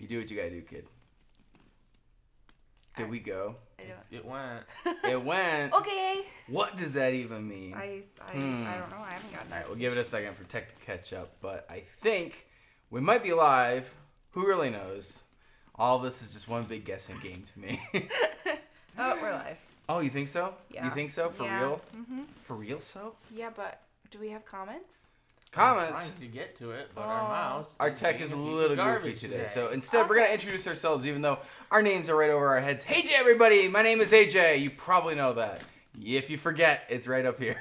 You do what you gotta do, kid. Did we go? It went. It went. Okay. What does that even mean? I don't know. I haven't gotten. All right, we'll give it a second for tech to catch up, but I think we might be live. Who really knows? All this is just one big guessing game to me. Oh, we're live. Oh, you think so? Yeah. You think so? For Yeah. real? Mm-hmm. For real so? Yeah, but do we have comments? I'm Comments. trying to get to it, but our mouse. Our tech is a being piece of little goofy garbage today. So instead, we're Okay. going to introduce ourselves, even though our names are right over our heads. Hey, Jay, everybody. My name is AJ. You probably know that. If you forget, it's right up here.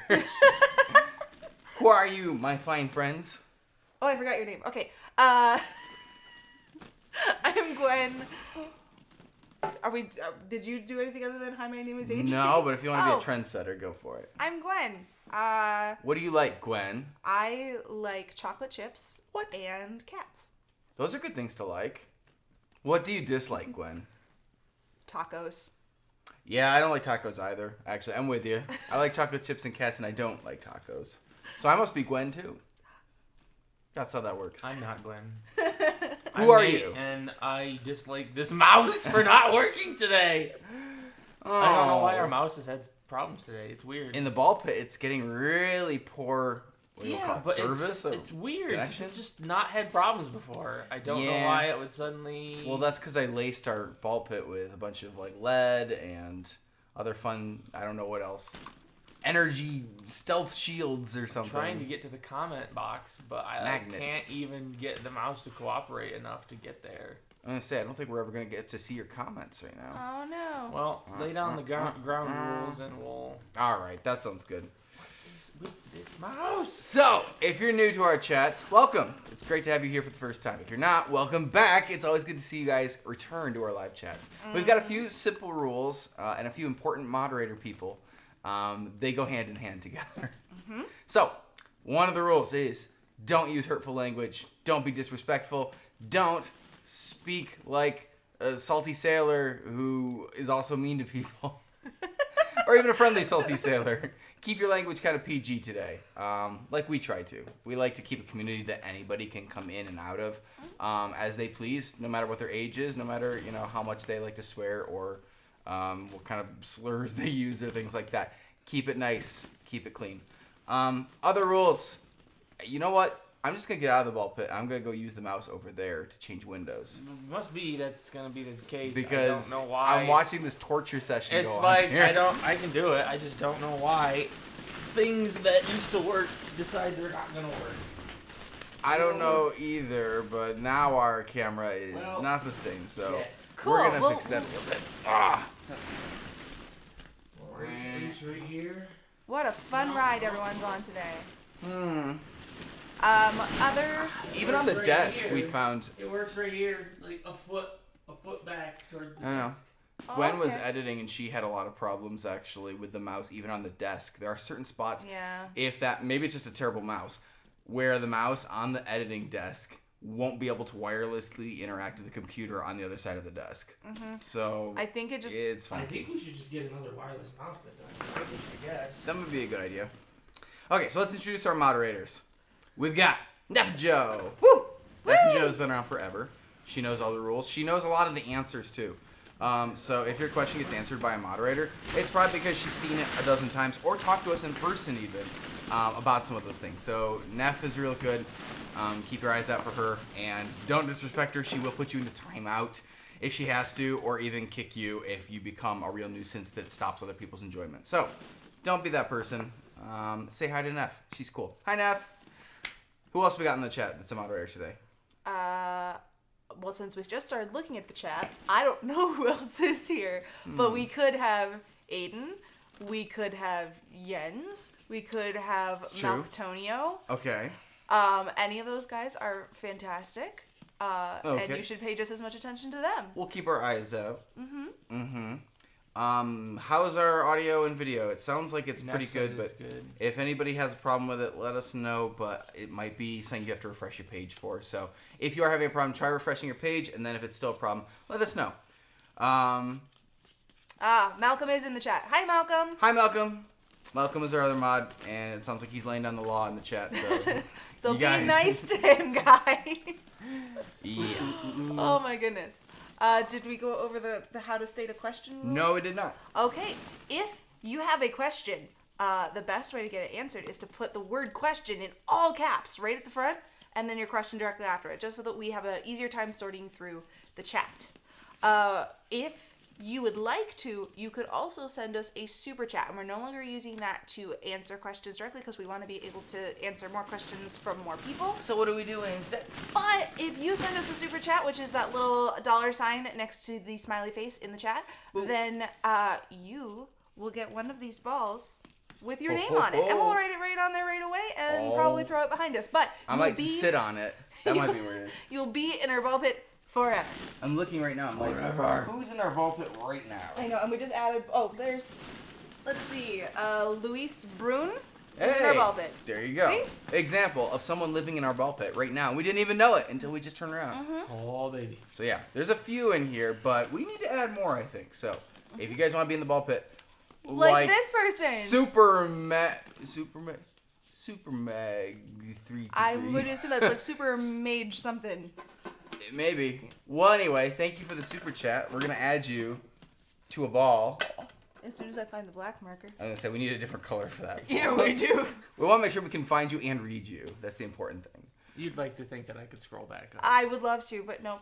Who are you, my fine friends? Oh, I forgot your name. Okay. I'm Gwen. Are we? Did you do anything other than hi? My name is AJ. No, but if you want to Oh. be a trendsetter, go for it. I'm Gwen. What do you like, Gwen? I like chocolate chips. What? And cats. Those are good things to like. What do you dislike, Gwen? Tacos. Yeah, I don't like tacos either. Actually, I'm with you. I like chocolate chips and cats, and I don't like tacos. So I must be Gwen, too. That's how that works. I'm not Gwen. Who are Nate, you? And I dislike this mouse for not working today. I don't know why our mouse has had problems today. It's weird. In the ball pit, it's getting really poor. What do you call it? but Service? it's weird. 'Cause connection? It's just not had problems before. I don't know Yeah. why it would suddenly. Well, that's because I laced our ball pit with a bunch of like lead and other fun. I don't know what else. Energy stealth shields or something. trying to get to the comment box, but I Magnets. can't even get the mouse to cooperate enough to get there. I'm gonna say I don't think we're ever gonna get to see your comments right now. Oh no. Well, lay down the ground rules and we'll. All right, that sounds good. With this mouse. So, if you're new to our chats, welcome. It's great to have you here for the first time. If you're not, welcome back. It's always good to see you guys return to our live chats. We've got a few simple rules and a few important moderator people. They go hand in hand together. So, one of the rules is don't use hurtful language. Don't be disrespectful. Don't speak like a salty sailor who is also mean to people. Or even a friendly salty sailor. Keep your language kind of PG today, like we try to. We like to keep a community that anybody can come in and out of as they please, no matter what their age is, no matter how much they like to swear or what kind of slurs they use or things like that. Keep it nice, keep it clean. Other rules. You know what? I'm just gonna get out of the ball pit. I'm gonna go use the mouse over there to change windows Must be that's gonna be the case. because I don't know why. I'm watching this torture session It's go on like here. I can do it. I just don't know why things that used to work decide they're not gonna work. I don't know either, but now our camera is Well, not the same, so yeah. Cool. we're gonna Well, fix that a little bit. Ah, Right here. What a fun ride everyone's on today. Hmm. Other. Even on the Right desk, here. we found. It works right here, like a foot back towards the I don't know. desk. Gwen was okay. editing and she had a lot of problems actually with the mouse, even on the desk. There are certain spots, Yeah. if that maybe it's just a terrible mouse, where the mouse on the editing desk won't be able to wirelessly interact with the computer on the other side of the desk. So I think it just. it's I funky. think we should just get another wireless mouse that's on the package, I guess. That would be a good idea. Okay, so let's introduce our moderators. We've got Neff Joe. Woo! Neff Joe's been around forever. She knows all the rules. She knows a lot of the answers too. So if your question gets answered by a moderator, it's probably because she's seen it a dozen times or talked to us in person even about some of those things. So Neff is real good. Keep your eyes out for her and don't disrespect her. She will put you into timeout if she has to, or even kick you if you become a real nuisance that stops other people's enjoyment. So don't be that person. Say hi to Neff. She's cool. Hi, Neff. Who else we got in the chat that's a moderator today? Well, since we just started looking at the chat, I don't know who else is here. But we could have Aiden. We could have Jens. We could have true. Malctonio. Okay. Any of those guys are fantastic. And Okay. you should pay just as much attention to them. We'll keep our eyes out. How's our audio and video? It sounds like it's pretty Neff says good, it's but good. if anybody has a problem with it, let us know. But it might be something you have to refresh your page for. So if you are having a problem, try refreshing your page, and then if it's still a problem, let us know. Malcolm is in the chat. Hi, Malcolm. Hi, Malcolm. Malcolm is our other mod, and it sounds like he's laying down the law in the chat. So, So you be guys- nice to him, guys. Yeah. Oh my goodness. Did we go over the how to state a question rules? No, it did not. Okay, if you have a question, the best way to get it answered is to put the word question in all caps right at the front, and then your question directly after it, just so that we have an easier time sorting through the chat. If you would like to, you could also send us a super chat, and we're no longer using that to answer questions directly because we want to be able to answer more questions from more people. So what do we do instead? But if you send us a super chat, which is that little $sign next to the smiley face in the chat, then you will get one of these balls with your name on it. And we'll write it right on there right away and probably throw it behind us. But I might sit on it. That might be weird. You'll be in our ball pit forever. I'm looking right now. I'm like, Forever. who's in our ball pit right now? I know, and we just added, let's see, Luis Brun is in Hey, our ball pit. there you go. See? Example of someone living in our ball pit right now. We didn't even know it until we just turned around. Oh, baby. So yeah, there's a few in here, but we need to add more, I think. So if you guys want to be in the ball pit, Like this person. Super Mag 3. I would assume that's like Super Mage something. Maybe. Well, anyway, thank you for the super chat. We're gonna add you to a ball. As soon as I find the black marker. I'm gonna say we need a different color for that. Yeah, we do. We want to make sure we can find you and read you. That's the important thing. You'd like to think that I could scroll back up. I would love to, but nope.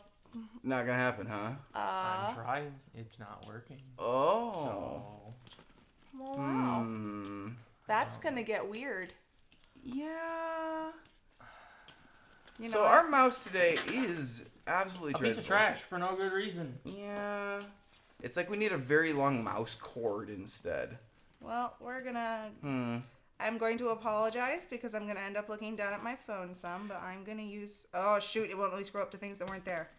Not gonna happen, huh? I'm trying. It's not working. Oh. So, Well, wow. Hmm. That's gonna get weird. Yeah. You know So what? our mouse today is absolutely a piece dreadful. of trash for no good reason. Yeah. It's like we need a very long mouse cord instead. Well, I'm going to apologize because I'm gonna end up looking down at my phone some, but I'm gonna use. Oh shoot! It won't let me scroll up to things that weren't there.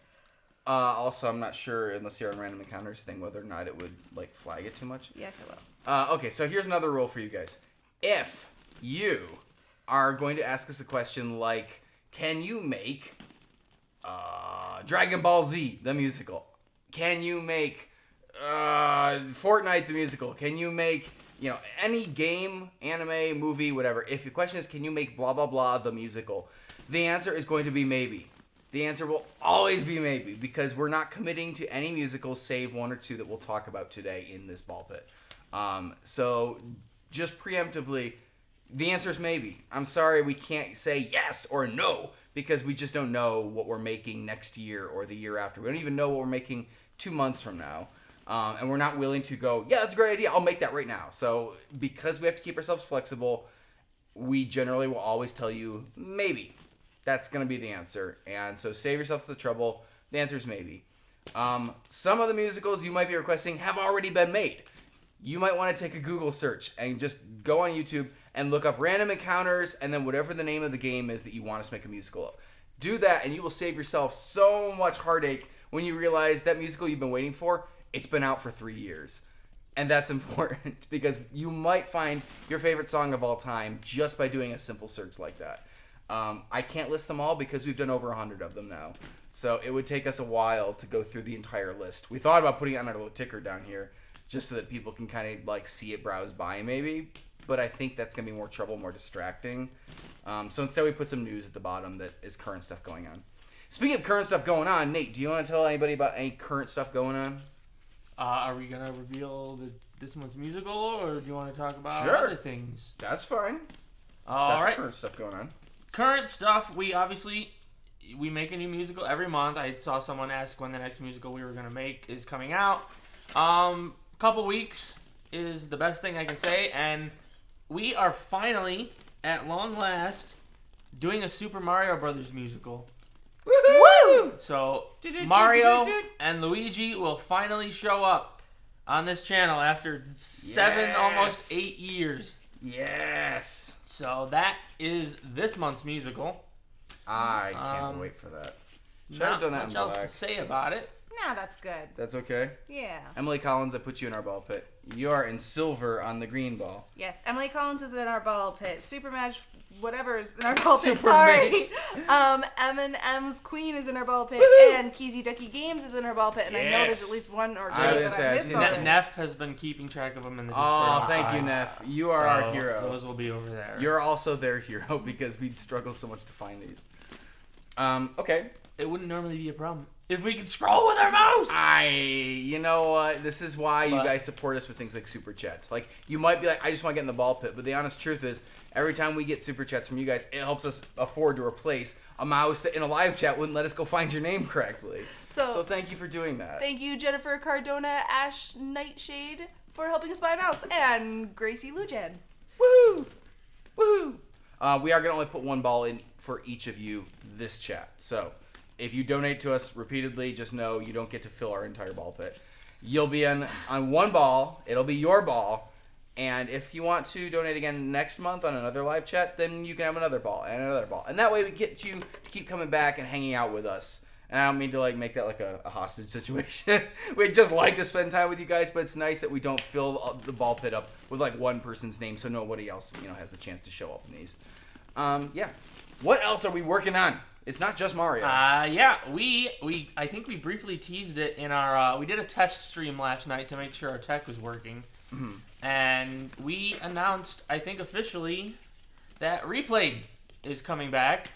Also, I'm not sure, unless you're on random encounters thing, whether or not it would like flag it too much. Yes, I will. Okay, so here's another rule for you guys. If you are going to ask us a question like, can you make Dragon Ball Z, the musical? Can you make Fortnite, the musical? Can you make, any game, anime, movie, whatever? If the question is, can you make blah, blah, blah, the musical? The answer is going to be maybe. The answer will always be maybe, because we're not committing to any musicals save one or two that we'll talk about today in this ball pit. So just preemptively, the answer is maybe. I'm sorry we can't say yes or no, because we just don't know what we're making next year or the year after. We don't even know what we're making 2 months from now. And we're not willing to go, yeah, that's a great idea, I'll make that right now. So because we have to keep ourselves flexible, we generally will always tell you maybe. That's going to be the answer. And so save yourself the trouble. The answer is maybe. Some of the musicals you might be requesting have already been made. You might want to take a Google search and just go on YouTube and look up random encounters and then whatever the name of the game is that you want us to make a musical of. Do that and you will save yourself so much heartache when you realize that musical you've been waiting for, it's been out for 3 years. And that's important because you might find your favorite song of all time just by doing a simple search like that. I can't list them all because we've done over 100 of them now. So it would take us a while to go through the entire list. We thought about putting it on a little ticker down here just so that people can kind of like see it browse by maybe. But I think that's going to be more trouble, more distracting. So instead we put some news at the bottom that is current stuff going on. Speaking of current stuff going on, Nate, do you want to tell anybody about any current stuff going on? Are we going to reveal this month's musical, or do you want to talk about Sure. other things? That's fine. All That's right. current stuff going on. Current stuff, we make a new musical every month. I saw someone ask when the next musical we were going to make is coming out. Couple weeks is the best thing I can say, and we are finally, at long last, doing a Super Mario Brothers musical. Woo! So Mario and Luigi will finally show up on this channel after 7, Yes. almost 8 years. Yes. So that is this month's musical. I can't wait for that. Should I have Not done that in much else black? to say about it. Nah, that's good. That's okay? Yeah. Emily Collins, I put you in our ball pit. You are in silver on the green ball. Yes, Emily Collins is in our ball pit. Super Match, whatever is in our ball pit. Super Sorry. Match. M&M's Queen is in our ball pit, Woohoo! and Keezy Ducky Games is in our ball pit, and I know there's Yes. at least one or two I was that gonna say, I I've missed seen already. Neff has been keeping track of them in the Discord. Oh, thank you, side. Neff. You are our So, hero. Those will be over there. You're also their hero because we struggle so much to find these. Okay. It wouldn't normally be a problem if we could scroll with our mouse. You know what? This is why you But- guys support us with things like super chats. Like, you might be like, I just want to get in the ball pit, but the honest truth is, every time we get super chats from you guys, it helps us afford to replace a mouse that in a live chat wouldn't let us go find your name correctly. So thank you for doing that. thank you, Jennifer Cardona, Ash Nightshade, for helping us buy a mouse, and Gracie Lujan. Woohoo! Woohoo! We are going to only put one ball in for each of you this chat. So, if you donate to us repeatedly, just know you don't get to fill our entire ball pit. You'll be on one ball. It'll be your ball. And if you want to donate again next month on another live chat, then you can have another ball and another ball. And that way we get you to keep coming back and hanging out with us. And I don't mean to like make that like a hostage situation. We'd just like to spend time with you guys, but it's nice that we don't fill the ball pit up with like one person's name so nobody else, has the chance to show up in these. Yeah. What else are we working on? It's not just Mario. Yeah, I think we briefly teased it in our we did a test stream last night to make sure our tech was working. Mm-hmm. And we announced, I think officially, that Replayed is coming back.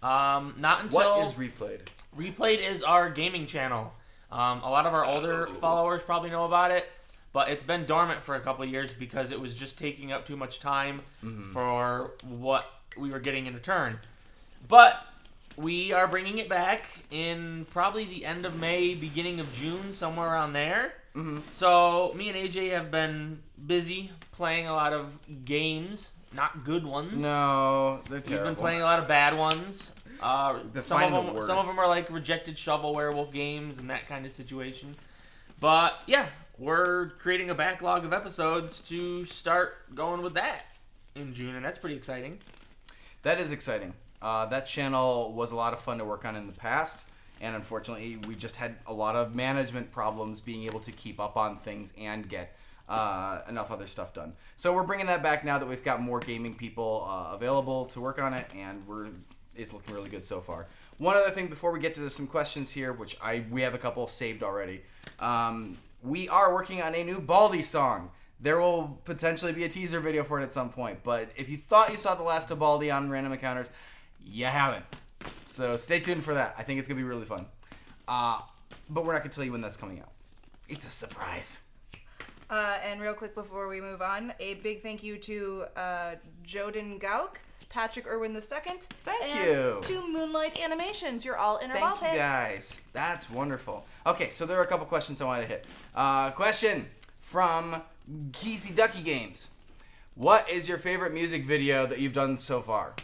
Not until What is Replayed? Replayed is our gaming channel. A lot of our older followers probably know about it, but it's been dormant for a couple of years because it was just taking up too much time for what we were getting in return. But we are bringing it back in probably the end of May, beginning of June, somewhere around there. Mm-hmm. So me and AJ have been busy playing a lot of games, not good ones. No, they're We've terrible. been playing a lot of bad ones. They're Some finding the of them worst. are like rejected shovel werewolf games and that kind of situation. But yeah, we're creating a backlog of episodes to start going with that in June, and that's pretty exciting. That is exciting. That channel was a lot of fun to work on in the past, and unfortunately, we just had a lot of management problems being able to keep up on things and get enough other stuff done. So we're bringing that back now that we've got more gaming people available to work on it, and it's looking really good so far. One other thing before we get to some questions here, which we have a couple saved already. We are working on a new Baldi song. There will potentially be a teaser video for it at some point, but if you thought you saw the last of Baldi on Random Encounters, you haven't. So stay tuned for that. I think it's going to be really fun. But we're not going to tell you when that's coming out. It's a surprise. And real quick before we move on, a big thank you to Joden Gauk, Patrick Irwin II. Thank and you. to Moonlight Animations. You're all in our ball Thank you pit. guys. That's wonderful. Okay, so there are a couple questions I wanted to hit. Question from Keezy Ducky Games. What is your favorite music video that you've done so far?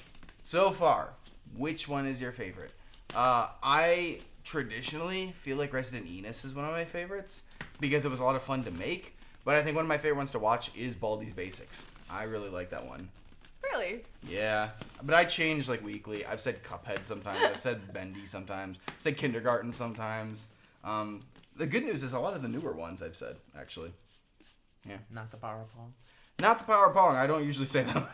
So far, which one is your favorite? I traditionally feel like Resident Enos is one of my favorites because it was a lot of fun to make. But I think one of my favorite ones to watch is Baldi's Basics. I really like that one. Really? Yeah, but I change like weekly. I've said Cuphead sometimes. I've said Bendy sometimes. I've said Kindergarten sometimes. The good news is a lot of the newer ones I've said, actually. Yeah. Not the power pong. Not the Power Pong. I don't usually say them.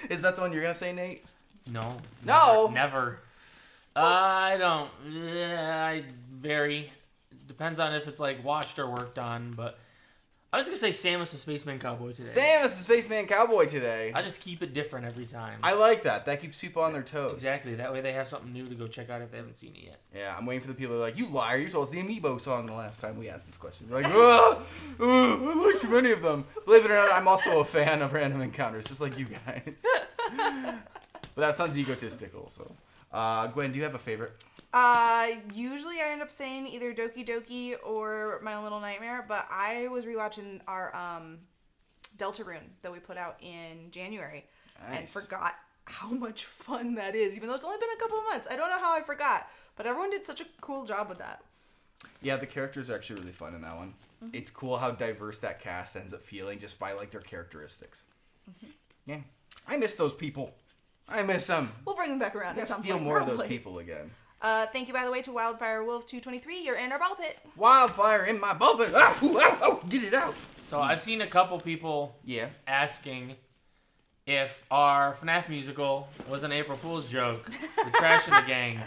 Is that the one you're going to say, Nate? No. No! Never. I don't. I vary. Depends on if it's like watched or worked on, but I was gonna say Samus the Spaceman Cowboy today. Samus the Spaceman Cowboy today. I just keep it different every time. I like that. That keeps people on their toes. Exactly. That way they have something new to go check out if they haven't seen it yet. Yeah, I'm waiting for the people that are like, you liar, you told us the Amiibo song the last time we asked this question. They're like, I like too many of them. Believe it or not, I'm also a fan of Random Encounters, just like you guys. But that sounds egotistical, so. Gwen, do you have a favorite? Usually I end up saying either Doki Doki or My Little Nightmare, but I was rewatching our Deltarune that we put out in January and Nice. forgot how much fun that is, even though it's only been a couple of months. I don't know how I forgot, but everyone did such a cool job with that. Yeah, the characters are actually really fun in that one. Mm-hmm. It's cool how diverse that cast ends up feeling just by like their characteristics. Mm-hmm. Yeah. I miss those people. I miss them. We'll bring them back around I gotta at some steal point, more of probably. those people again. Thank you, by the way, to Wildfire Wolf 223. You're in our ball pit. Wildfire in my bullet. Ah, ooh, ow, ow, get it out. So I've seen a couple people Yeah. asking if our FNAF musical was an April Fool's joke with Trash in the Gang.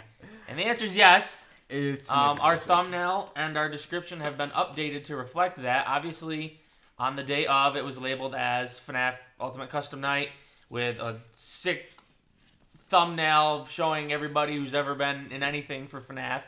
And the answer is yes. It's Our thumbnail and our description have been updated to reflect that. Obviously, on the day of, it was labeled as FNAF Ultimate Custom Night with a sick thumbnail showing everybody who's ever been in anything for FNAF.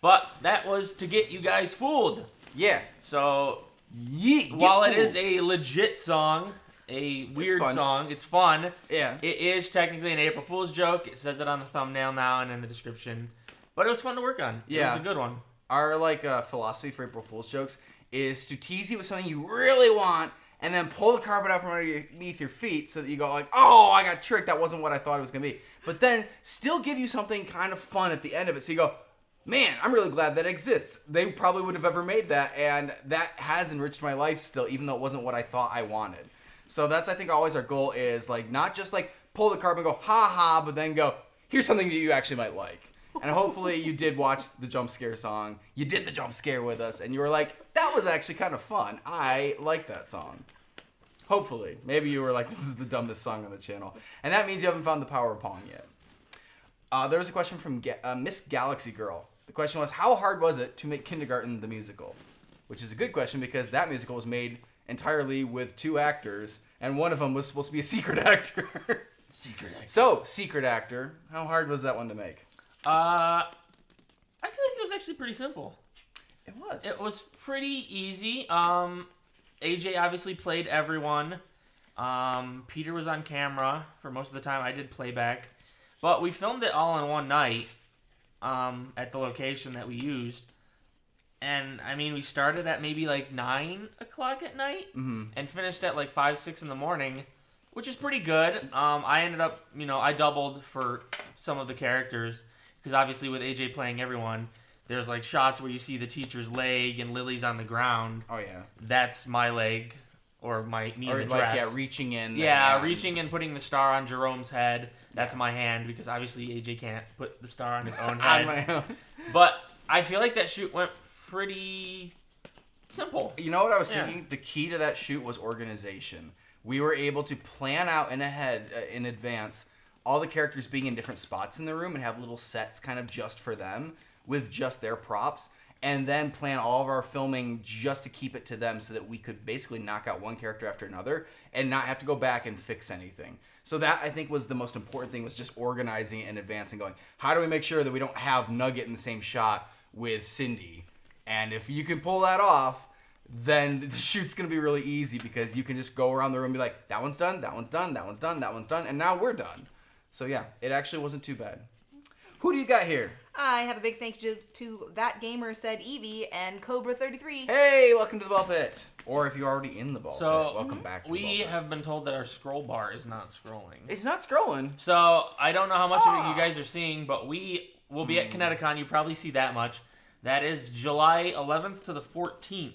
But that was to get you guys fooled. Yeah. So, Yeet, while it is a legit song, a weird fun. song, it's fun. Yeah. It is technically an April Fool's joke. It says it on the thumbnail now and in the description. But it was fun to work on. Yeah. It was a good one. Our philosophy for April Fool's jokes is to tease you with something you really want, and then pull the carpet out from underneath your feet so that you go like, oh, I got tricked. That wasn't what I thought it was gonna be. But then still give you something kind of fun at the end of it, so you go, man, I'm really glad that exists. They probably would have ever made that, and that has enriched my life still, even though it wasn't what I thought I wanted. So that's, I think, always our goal is, like, not just, like, pull the carpet and go, ha-ha, but then go, here's something that you actually might like. And hopefully you did watch the jump scare song. You did the jump scare with us, and you were like, that was actually kind of fun. I like that song. Hopefully. Maybe you were like, this is the dumbest song on the channel. And that means you haven't found the power of Pong yet. There was a question from Miss Galaxy Girl. The question was, how hard was it to make Kindergarten the musical? Which is a good question because that musical was made entirely with 2 actors, and one of them was supposed to be a secret actor. Secret actor. So, secret actor, how hard was that one to make? I feel like it was actually pretty simple. It was. It was pretty easy. AJ obviously played everyone. Peter was on camera for most of the time. I did playback. But we filmed it all in one night at the location that we used. And, I mean, we started at maybe like 9 o'clock at night and finished at like 5, 6 in the morning, which is pretty good. I ended up, I doubled for some of the characters because obviously with AJ playing everyone, there's like shots where you see the teacher's leg and Lily's on the ground. Oh, yeah. That's my leg or me in the dress. Yeah, reaching in. Yeah, reaching and putting the star on Jerome's head. That's my hand because obviously AJ can't put the star on his own head. On my own. But I feel like that shoot went pretty simple. You know what I was thinking? The key to that shoot was organization. We were able to plan out in advance all the characters being in different spots in the room and have little sets kind of just for them with just their props, and then plan all of our filming just to keep it to them so that we could basically knock out one character after another and not have to go back and fix anything. So that, I think, was the most important thing, was just organizing it in advance and going, how do we make sure that we don't have Nugget in the same shot with Cindy? And if you can pull that off, then the shoot's going to be really easy because you can just go around the room and be like, that one's done, that one's done, that one's done, that one's done, and now we're done. So yeah, it actually wasn't too bad. Who do you got here? I have a big thank you to That Gamer Said Evie and Cobra33. Hey, welcome to the ball pit. Or if you're already in the ball pit, welcome back to the ball We pit. have been told that our scroll bar is not scrolling. It's not scrolling. So I don't know how much of it you guys are seeing, but we will be at Kineticon. You probably see that much. That is July 11th to the 14th.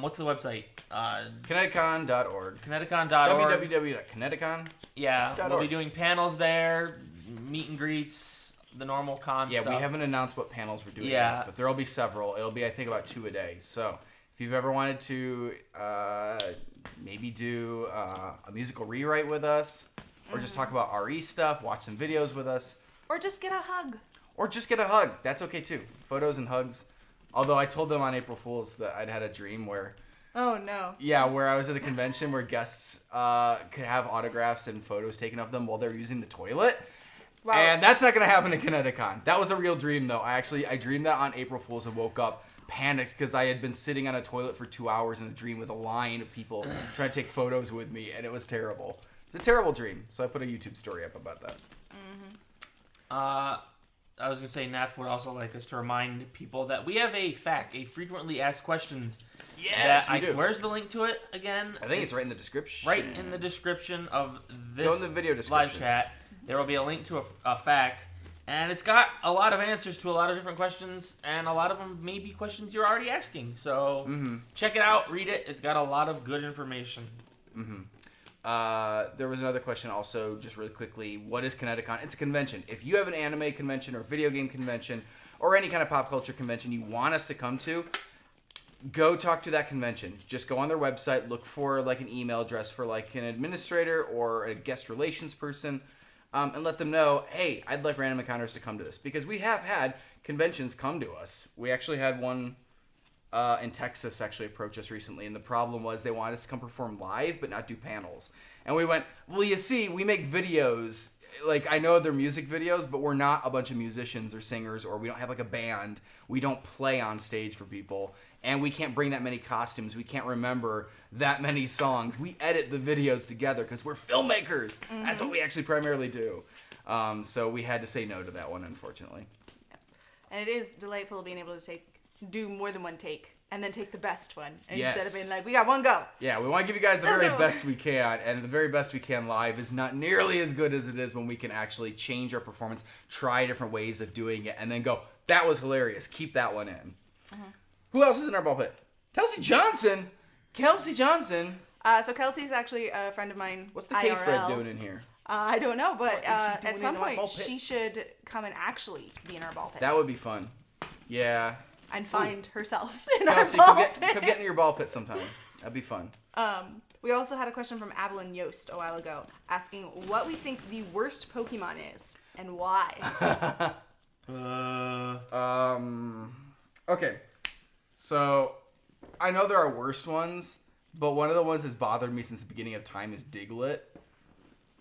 What's the website? Kineticon.org. Kineticon.org. www.kineticon. Yeah, we'll .org. be doing panels there, meet and greets, the normal con Yeah, stuff. we haven't announced what panels we're doing Yeah. yet, but there'll be several. It'll be, I think, about 2 a day. So if you've ever wanted to maybe do a musical rewrite with us, or just talk about RE stuff, watch some videos with us, Or just get a hug. or just get a hug, that's okay too. Photos and hugs. Although I told them on April Fool's that I'd had a dream where, Oh, no. where I was at a convention where guests could have autographs and photos taken of them while they're using the toilet. Wow. And that's not going to happen at Kineticon. That was a real dream, though. I dreamed that on April Fool's and woke up panicked because I had been sitting on a toilet for 2 hours in a dream with a line of people trying to take photos with me, and it was terrible. It's a terrible dream. So I put a YouTube story up about that. I was going to say, Neff would also like us to remind people that we have a FAQ, a frequently asked questions. Yes, we do. Where's the link to it again? I think it's right in the description. Right in the description of this Go in the video live description. chat. There will be a link to a FAQ. And it's got a lot of answers to a lot of different questions, and a lot of them may be questions you're already asking. So check it out, read it. It's got a lot of good information. There was another question also, just really quickly. What is Kineticon? It's a convention. If you have an anime convention or video game convention or any kind of pop culture convention you want us to come to, go talk to that convention. Just go on their website, look for like an email address for like an administrator or a guest relations person, and let them know, hey, I'd like Random Encounters to come to this. Because we have had conventions come to us. We actually had one in Texas actually approach us recently, and the problem was they wanted us to come perform live but not do panels. And we went, well, you see, we make videos. Like, I know they're music videos, but we're not a bunch of musicians or singers, or we don't have like a band. We don't play on stage for people, and we can't bring that many costumes. We can't remember that many songs. We edit the videos together because we're filmmakers. Mm-hmm. That's what we actually primarily do. So we had to say no to that one, unfortunately. And it is delightful being able to do more than one take and then take the best one instead of being like, we got one go. Yeah, we want to give you guys the very best we can, and the very best we can live is not nearly as good as it is when we can actually change our performance, try different ways of doing it, and then go, that was hilarious, keep that one in. Uh-huh. Who else is in our ball pit? Kelsey Johnson! Kelsey Johnson! So Kelsey's actually a friend of mine. What's the K-Fred doing in here? I don't know, but at some point she should come and actually be in our ball pit. That would be fun. Yeah. And find herself in Kelsey, our ball pit. Come get in your ball pit sometime. That'd be fun. We also had a question from Avalon Yost a while ago asking what we think the worst Pokemon is and why. Okay. So, I know there are worse ones, but one of the ones that's bothered me since the beginning of time is Diglett.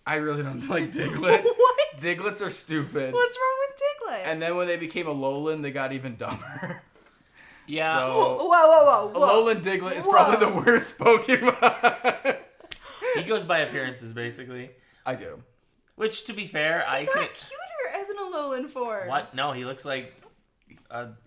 I really don't like Diglett. What? Diglets are stupid. What's wrong with Diglett? And then when they became Alolan, they got even dumber. Yeah. So, whoa. Alolan Diglett is probably the worst Pokemon. He goes by appearances, basically. I do. Which, to be fair, he got cuter as an Alolan form. What? No, he looks like...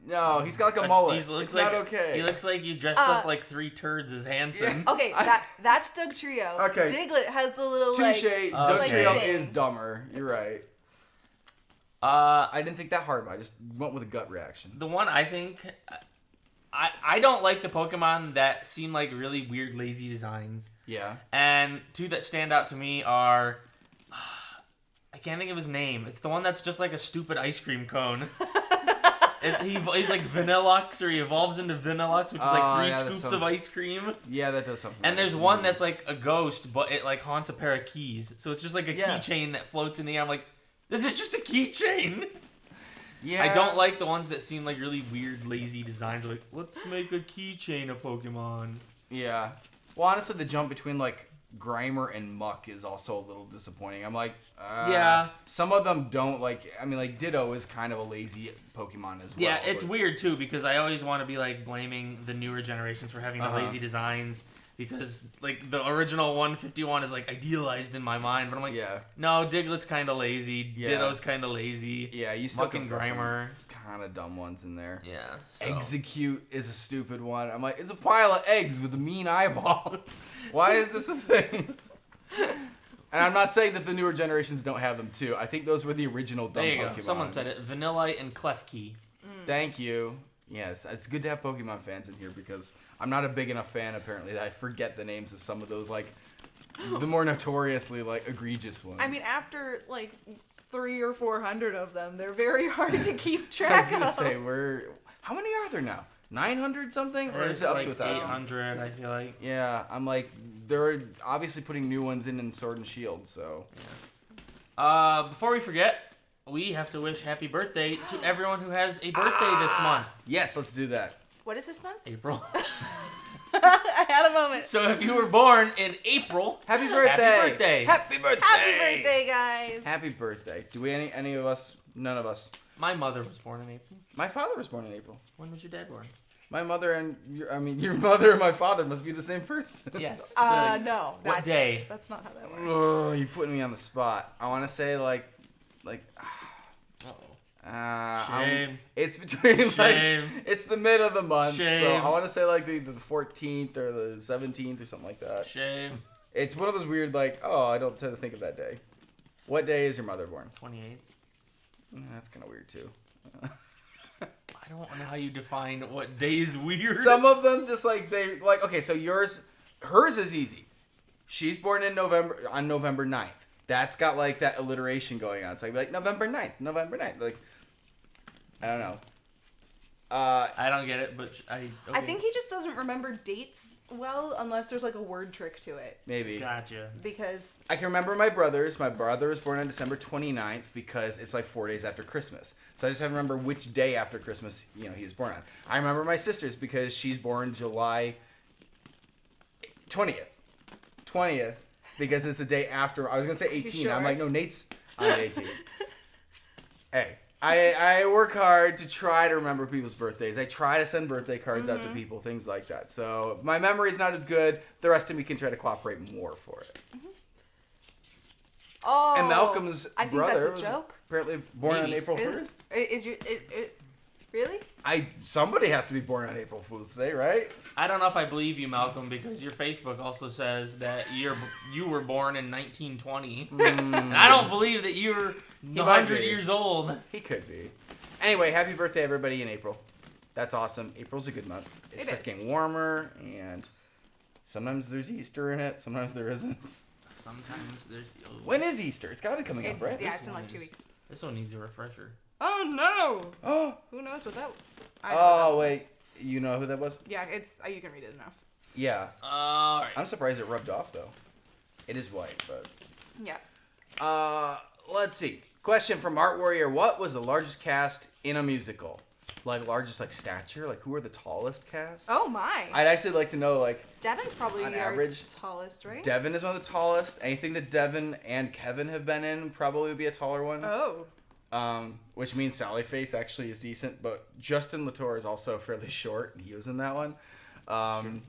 no, he's got like a mullet. It's not okay. He looks like you dressed up like 3 turds as Hanson. Yeah. Okay, that's Dugtrio. Okay. Diglett has the little Touche. Dugtrio thing. is dumber. You're right. I didn't think that hard, but I just went with a gut reaction. The one I think... I don't like the Pokemon that seem like really weird, lazy designs. Yeah. And 2 that stand out to me are... I can't think of his name. It's the one that's just like a stupid ice cream cone. He's like Vanillux, or he evolves into Vanillux, which is like 3 scoops of ice cream. Yeah, that does something. And there's one that's like a ghost, but it like haunts a pair of keys. So it's just like a keychain that floats in the air. I'm like, this is just a keychain. Yeah. I don't like the ones that seem like really weird, lazy designs. Like, let's make a keychain of Pokemon. Yeah. Well, honestly, the jump between like Grimer and Muck is also a little disappointing. I'm like, yeah. Some of them don't like. I mean, like Ditto is kind of a lazy Pokemon as well. Yeah, it's weird too because I always want to be like blaming the newer generations for having the lazy designs because like the original 151 is like idealized in my mind, but I'm like, no, Diglett's kind of lazy, Ditto's kind of lazy. Yeah, you still Muck and Grimer, kind of dumb ones in there. Yeah. So. Execute is a stupid one. I'm like, it's a pile of eggs with a mean eyeball. Why is this a thing? And I'm not saying that the newer generations don't have them too. I think those were the original dumb Pokemon. There you Pokemon. go. Someone said it. Vanillite and Klefki. Thank you. Yes, it's good to have Pokemon fans in here because I'm not a big enough fan apparently that I forget the names of some of those like the more notoriously like egregious ones. I mean, after like 300 or 400 of them, they're very hard to keep track of. I was gonna say how many are there now? 900 something, or is it up like to 1,000? 800, I feel like. Yeah, I'm like they're obviously putting new ones in Sword and Shield, so. Yeah. Before we forget, we have to wish happy birthday to everyone who has a birthday this month. Yes, let's do that. What is this month? April. I had a moment. So if you were born in April, happy birthday! Happy birthday! Happy birthday! Happy birthday, guys! Happy birthday. Do we any of us? None of us. My mother was born in April. My father was born in April. When was your dad born? My mother and your mother and my father must be the same person. Yes. No. What day? That's not how that works. Oh, you're putting me on the spot. I want to say like. Shame. It's between Shame. it's the mid of the month, Shame. so I want to say like the 14th or the 17th or something like that. Shame. It's one of those weird like I don't tend to think of that day. What day is your mother born? 28th. That's kind of weird too. I don't know how you define what day is weird. Some of them just like okay, so hers is easy. she's born on November 9th. That's got like that alliteration going on. So I'd be like November 9th. Like, I don't know. I don't get it, but okay. I think he just doesn't remember dates well unless there's like a word trick to it. Maybe. Gotcha. Because I can remember my brother's. My brother was born on December 29th because it's like 4 days after Christmas. So I just have to remember which day after Christmas, he was born on. I remember my sister's because she's born July 20th. 20th because it's the day after. I was going to say 18. Sure? I'm like, no, Nate's on 18. Hey. I work hard to try to remember people's birthdays. I try to send birthday cards out to people, things like that. So my memory's not as good. The rest of me can try to cooperate more for it. oh, And Malcolm's I think brother that's a was joke. apparently born on Maybe. April Is 1st. Really? Somebody has to be born on April Fool's Day, right? I don't know if I believe you, Malcolm, because your Facebook also says that you were born in 1920. And I don't believe that you're might 100 be. years old. He could be. Anyway, happy birthday, everybody, in April. That's awesome. April's a good month. It starts is. getting warmer, and sometimes there's Easter in it, sometimes there isn't. Sometimes there's... Oh, When is Easter? It's gotta be coming up, It's, right? yeah, it's in one like 2 is- weeks. This one needs a refresher. Oh no! Oh, Who knows what that? I know what that was. wait. You know who that was? Yeah, it's you can read it enough. Yeah. Alright. I'm surprised it rubbed off, though. It is white, but... Yeah. Let's see. Question from Art Warrior. What was the largest cast in a musical? Like, largest, like, stature? Like, who are the tallest cast? Oh my. I'd actually like to know, like, Devin's probably on our average, tallest, right? Devin is one of the tallest. Anything that Devin and Kevin have been in probably would be a taller one. Oh. Which means Sally Face actually is decent, but Justin Latour is also fairly short, and he was in that one.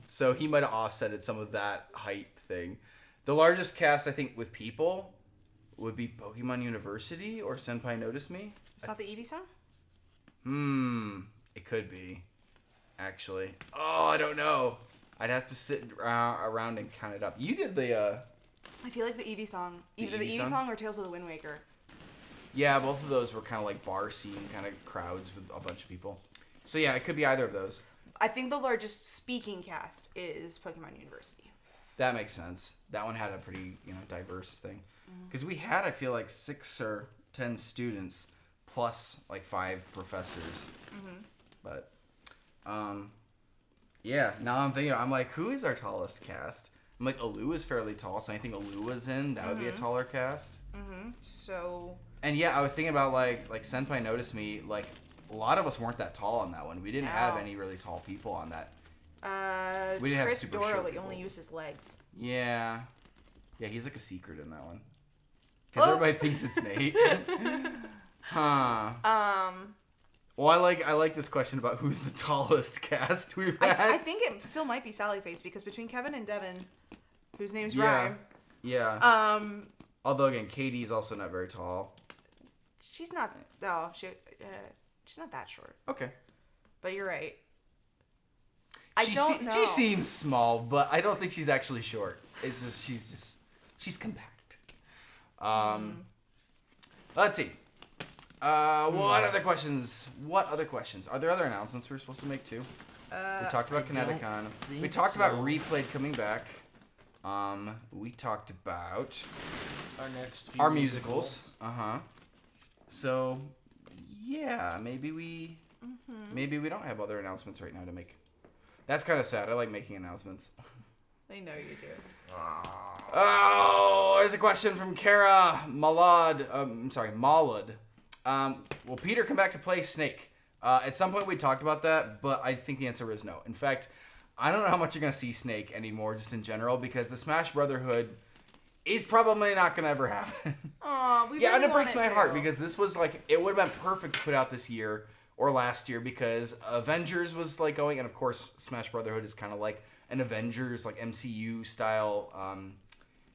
So he might have offsetted some of that height thing. The largest cast, I think, with people would be Pokemon University or Senpai Notice Me. It's not the Eevee song? It could be, actually. Oh, I don't know. I'd have to sit around and count it up. You did the, I feel like the Eevee song. Either the Eevee Eevee song? song or Tales of the Wind Waker. Yeah, both of those were kind of like bar scene kind of crowds with a bunch of people. So yeah, it could be either of those. I think the largest speaking cast is Pokemon University. That makes sense. That one had a pretty, diverse thing. Because we had, I feel like, 6 or 10 students plus like 5 professors. But, yeah, now I'm thinking, I'm like, who is our tallest cast? I'm like, Alu is fairly tall, so anything Alu was in, that would be a taller cast. So And yeah, I was thinking about like Senpai Notice Me, like a lot of us weren't that tall on that one. We didn't have No. any really tall people on that. we didn't have Chris super short Dorley people. only used his legs. Yeah. Yeah, he's like a secret in that one. Because everybody Oops. thinks it's Nate. Huh. Well, I like this question about who's the tallest cast we've had. I think it still might be Sally Face because between Kevin and Devin, whose names Yeah. rhyme, Yeah. Although again, Katie's also not very tall. she's not. Oh, she's not that short. Okay. But you're right. She don't know. She seems small, but I don't think she's actually short. It's just she's compact. Let's see. What other questions? What other questions? Are there other announcements we're supposed to make too? We talked about I don't Kineticon. We think talked about so. Replayed coming back. We talked about Our next few our musicals. So, yeah, maybe we don't have other announcements right now to make. That's kind of sad. I like making announcements. I know you do. Oh, there's a question from Kara Malad. Maulud. Will Peter come back to play Snake? At some point we talked about that, but I think the answer is no. In fact, I don't know how much you're going to see Snake anymore, just in general, because the Smash Brotherhood is probably not going to ever happen. Aw, we Yeah, really and it breaks want my heart to. because this was like, it would have been perfect to put out this year or last year because Avengers was like going, and of course Smash Brotherhood is kind of like an Avengers, like MCU style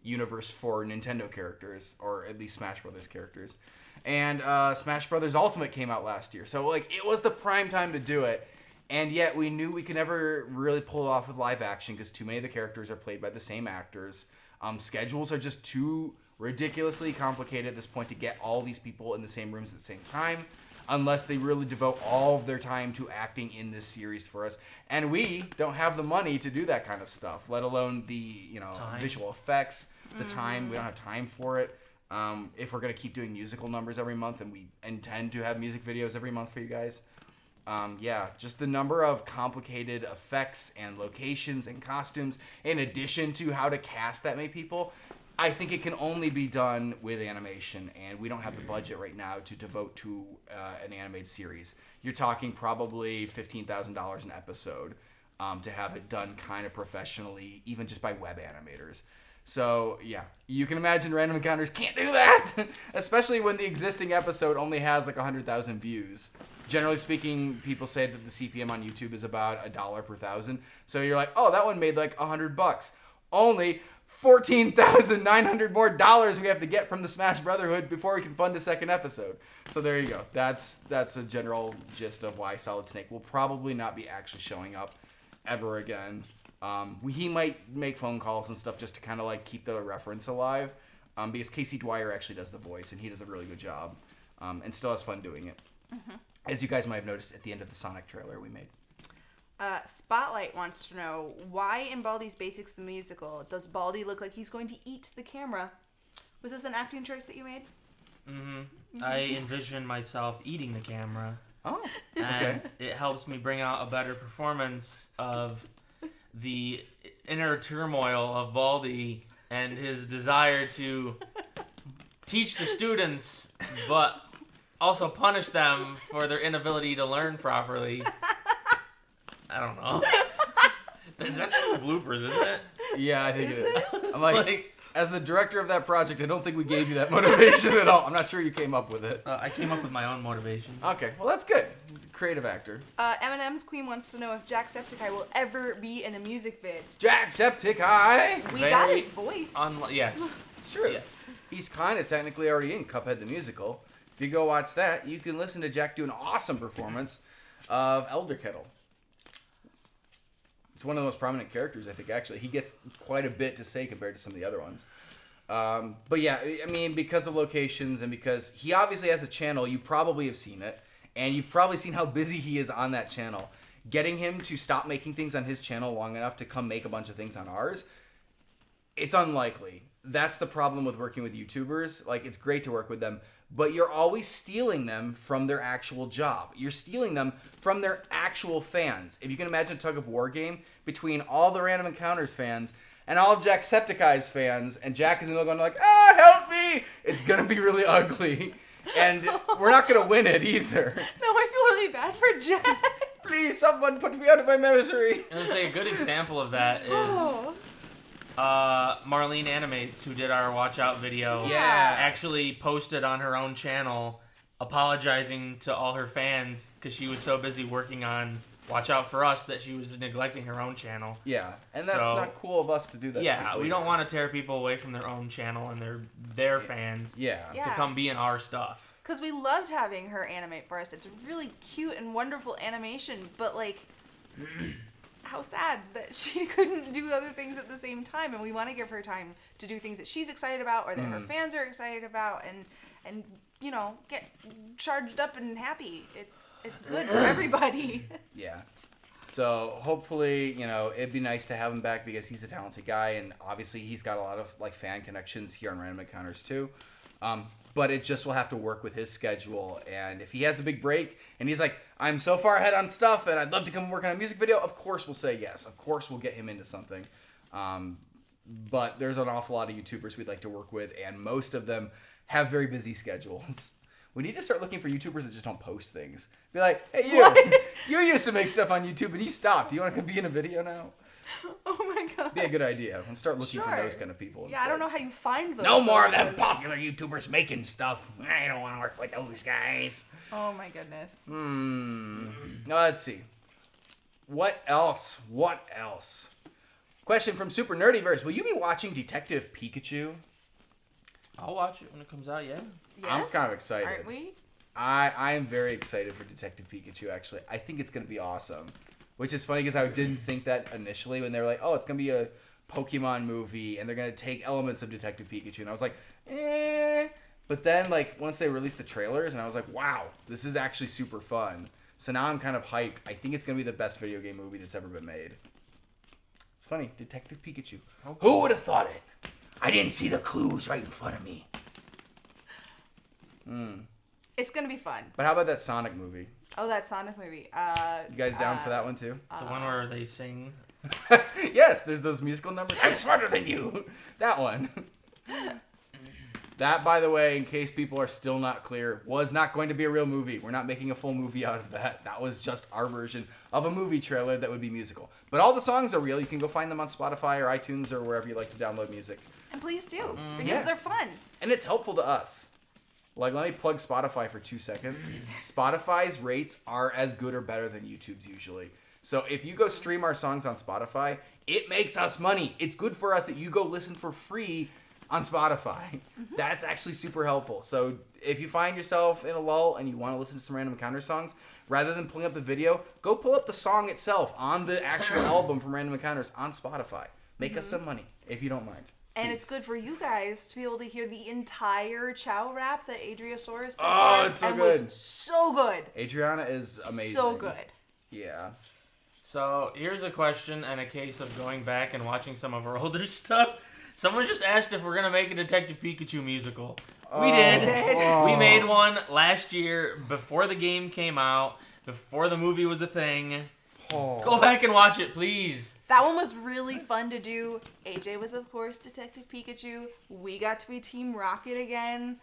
universe for Nintendo characters, or at least Smash Brothers characters. And Smash Brothers Ultimate came out last year, so like it was the prime time to do it. And yet we knew we could never really pull it off with live action because too many of the characters are played by the same actors. Schedules are just too ridiculously complicated at this point to get all these people in the same rooms at the same time. unless they really devote all of their time to acting in this series for us. And we don't have the money to do that kind of stuff, let alone the Time. visual effects, the time. We don't have time for it. If we're going to keep doing musical numbers every month, and we intend to have music videos every month for you guys. Just the number of complicated effects and locations and costumes, in addition to how to cast that many people, I think it can only be done with animation, and we don't have the budget right now to devote to an animated series. You're talking probably $15,000 an episode to have it done kind of professionally, even just by web animators. So, yeah, you can imagine Random Encounters can't do that, especially when the existing episode only has like 100,000 views. Generally speaking, people say that the CPM on YouTube is about $1 per thousand. So you're like, oh, that one made like $100. Only $14,900 more we have to get from the Smash Brotherhood before we can fund a second episode. So there you go. That's a general gist of why Solid Snake will probably not be actually showing up ever again. He might make phone calls and stuff just to kind of like keep the reference alive, because Casey Dwyer actually does the voice, and he does a really good job, and still has fun doing it. Mm-hmm. As you guys might have noticed at the end of the Sonic trailer we made. Spotlight wants to know, why in Baldi's Basics the Musical does Baldi look like he's going to eat the camera? Was this an acting choice that you made? Mm-hmm. I envision myself eating the camera. Oh, and okay. it helps me bring out a better performance of the inner turmoil of Baldi and his desire to teach the students, but also punish them for their inability to learn properly. I don't know. That's the bloopers, isn't it? Yeah, I think it is. It's I'm like, as the director of that project, I don't think we gave you that motivation at all. I'm not sure you came up with it. I came up with my own motivation. Okay, well that's good. He's a creative actor. Eminem's Queen wants to know if Jacksepticeye will ever be in a music vid. Jacksepticeye! We got his voice. Yes. It's true. Yes. He's kind of technically already in Cuphead the Musical. If you go watch that, you can listen to Jack do an awesome performance of Elder Kettle. It's one of the most prominent characters, I think, actually. He gets quite a bit to say compared to some of the other ones. But yeah, I mean, because of locations and because he obviously has a channel, you probably have seen it. And you've probably seen how busy he is on that channel. Getting him to stop making things on his channel long enough to come make a bunch of things on ours, it's unlikely. That's the problem with working with YouTubers. Like, it's great to work with them, but you're always stealing them from their actual job. You're stealing them from their actual fans. If you can imagine a tug of war game between all the Random Encounters fans and all of Jacksepticeye's fans, and Jack is in the middle going like, help me! It's gonna be really ugly. And we're not gonna win it either. No, I feel really bad for Jack. Please, someone put me out of my misery. I was gonna say a good example of that is Marlene Animates, who did our Watch Out video, Yeah. actually posted on her own channel apologizing to all her fans because she was so busy working on Watch Out for Us that she was neglecting her own channel. Yeah, and that's So- not cool of us to do that. to Yeah, people we don't either. want to tear people away from their own channel and their fans Yeah. Yeah. to come be in our stuff. Because we loved having her animate for us. It's really cute and wonderful animation, but like, how sad that she couldn't do other things at the same time. And we want to give her time to do things that she's excited about or that her fans are excited about, and you know, get charged up and happy. It's good for everybody. Yeah. So hopefully, you know, it'd be nice to have him back because he's a talented guy, and obviously he's got a lot of like fan connections here on Random Encounters too. But it just will have to work with his schedule. And if he has a big break and he's like, I'm so far ahead on stuff and I'd love to come work on a music video, of course we'll say yes. Of course we'll get him into something. But there's an awful lot of YouTubers we'd like to work with, and most of them have very busy schedules. We need to start looking for YouTubers that just don't post things. Be like, hey, you used to make stuff on YouTube and you stopped. Do you want to be in a video now? Oh my god. Be a good idea. And start looking for Sure. those kind of people. Yeah, I don't know how you find those. No more of though, them because- popular YouTubers making stuff. I don't want to work with those guys. Oh my goodness. Now let's see. What else? Question from Super Nerdyverse. Will you be watching Detective Pikachu? I'll watch it when it comes out, yeah. I'm Yes? kind of excited. Aren't we? I am very excited for Detective Pikachu, actually. I think it's going to be awesome. Which is funny because I didn't think that initially when they were like, oh, it's going to be a Pokemon movie and they're going to take elements of Detective Pikachu. And I was like, But then, like, once they released the trailers, and I was like, wow, this is actually super fun. So now I'm kind of hyped. I think it's going to be the best video game movie that's ever been made. It's funny. Detective Pikachu. Okay. Who would have thought it? I didn't see the clues right in front of me. It's gonna be fun. But how about that Sonic movie? Oh, that Sonic movie. You guys down for that one, too? The one where they sing. Yes, there's those musical numbers. I'm smarter than you. That one. That, by the way, in case people are still not clear, was not going to be a real movie. We're not making a full movie out of that. That was just our version of a movie trailer that would be musical. But all the songs are real. You can go find them on Spotify or iTunes or wherever you like to download music. And please do, because Yeah. they're fun. And it's helpful to us. Like, let me plug Spotify for 2 seconds. Spotify's rates are as good or better than YouTube's usually. So if you go stream our songs on Spotify, it makes us money. It's good for us that you go listen for free on Spotify. That's actually super helpful. So if you find yourself in a lull and you want to listen to some Random Encounter songs, rather than pulling up the video, go pull up the song itself on the actual album from Random Encounters on Spotify. Make us some money, if you don't mind. And Please. it's good for you guys to be able to hear the entire Chow rap that Adriosaurus did Oh, for us, it's so and good. was so good. Adriana is amazing. So good. Yeah. So here's a question and a case of going back and watching some of our older stuff. Someone just asked if we're gonna make a Detective Pikachu musical. We did. Oh. We made one last year before the game came out, before the movie was a thing. Oh. Go back and watch it, please. That one was really fun to do. AJ was, of course, Detective Pikachu. We got to be Team Rocket again.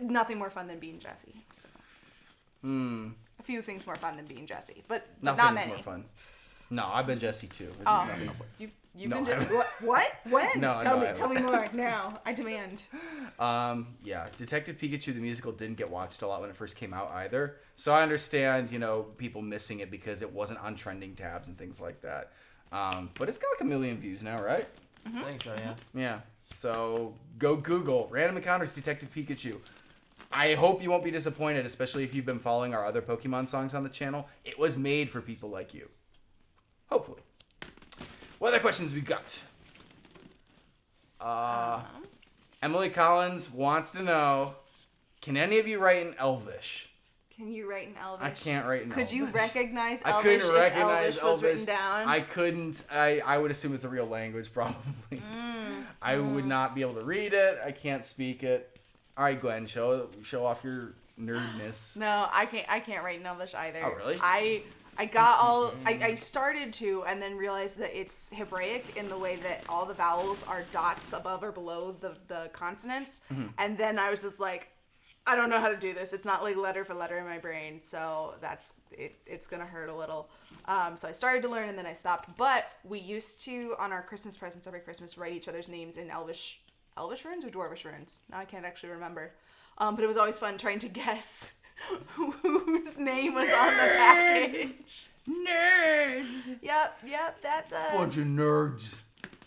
Nothing more fun than being Jessie. So. A few things more fun than being Jessie, but Nothing's not many. more fun. No, I've been Jesse too. There's Oh, nothing- you've No, been I haven't. what? When? No, tell no, me, I tell me more now. I demand. Yeah, Detective Pikachu the musical didn't get watched a lot when it first came out either. So I understand, people missing it because it wasn't on trending tabs and things like that. But it's got like 1 million views now, right? I think so, yeah. Yeah. So go Google Random Encounters Detective Pikachu. I hope you won't be disappointed, especially if you've been following our other Pokemon songs on the channel. It was made for people like you. Hopefully. What other questions we got? Emily Collins wants to know, can any of you write in Elvish? Can you write in Elvish? I can't write in Could Elvish. you recognize I Elvish couldn't recognize if Elvish was written Elvish. down? I couldn't. I would assume it's a real language, probably. I would not be able to read it. I can't speak it. All right, Gwen, show off your nerdness. No, I can't write in Elvish either. Oh, really? I got all I started to and then realized that it's Hebraic in the way that all the vowels are dots above or below the consonants. And then I was just like, I don't know how to do this. It's not like letter for letter in my brain, so that's it. It's gonna hurt a little. So I started to learn and then I stopped. But we used to, on our Christmas presents every Christmas, write each other's names in Elvish runes or Dwarvish runes. Now I can't actually remember. But it was always fun trying to guess whose name was on the package. Nerds. Yep, that's us. Bunch of nerds.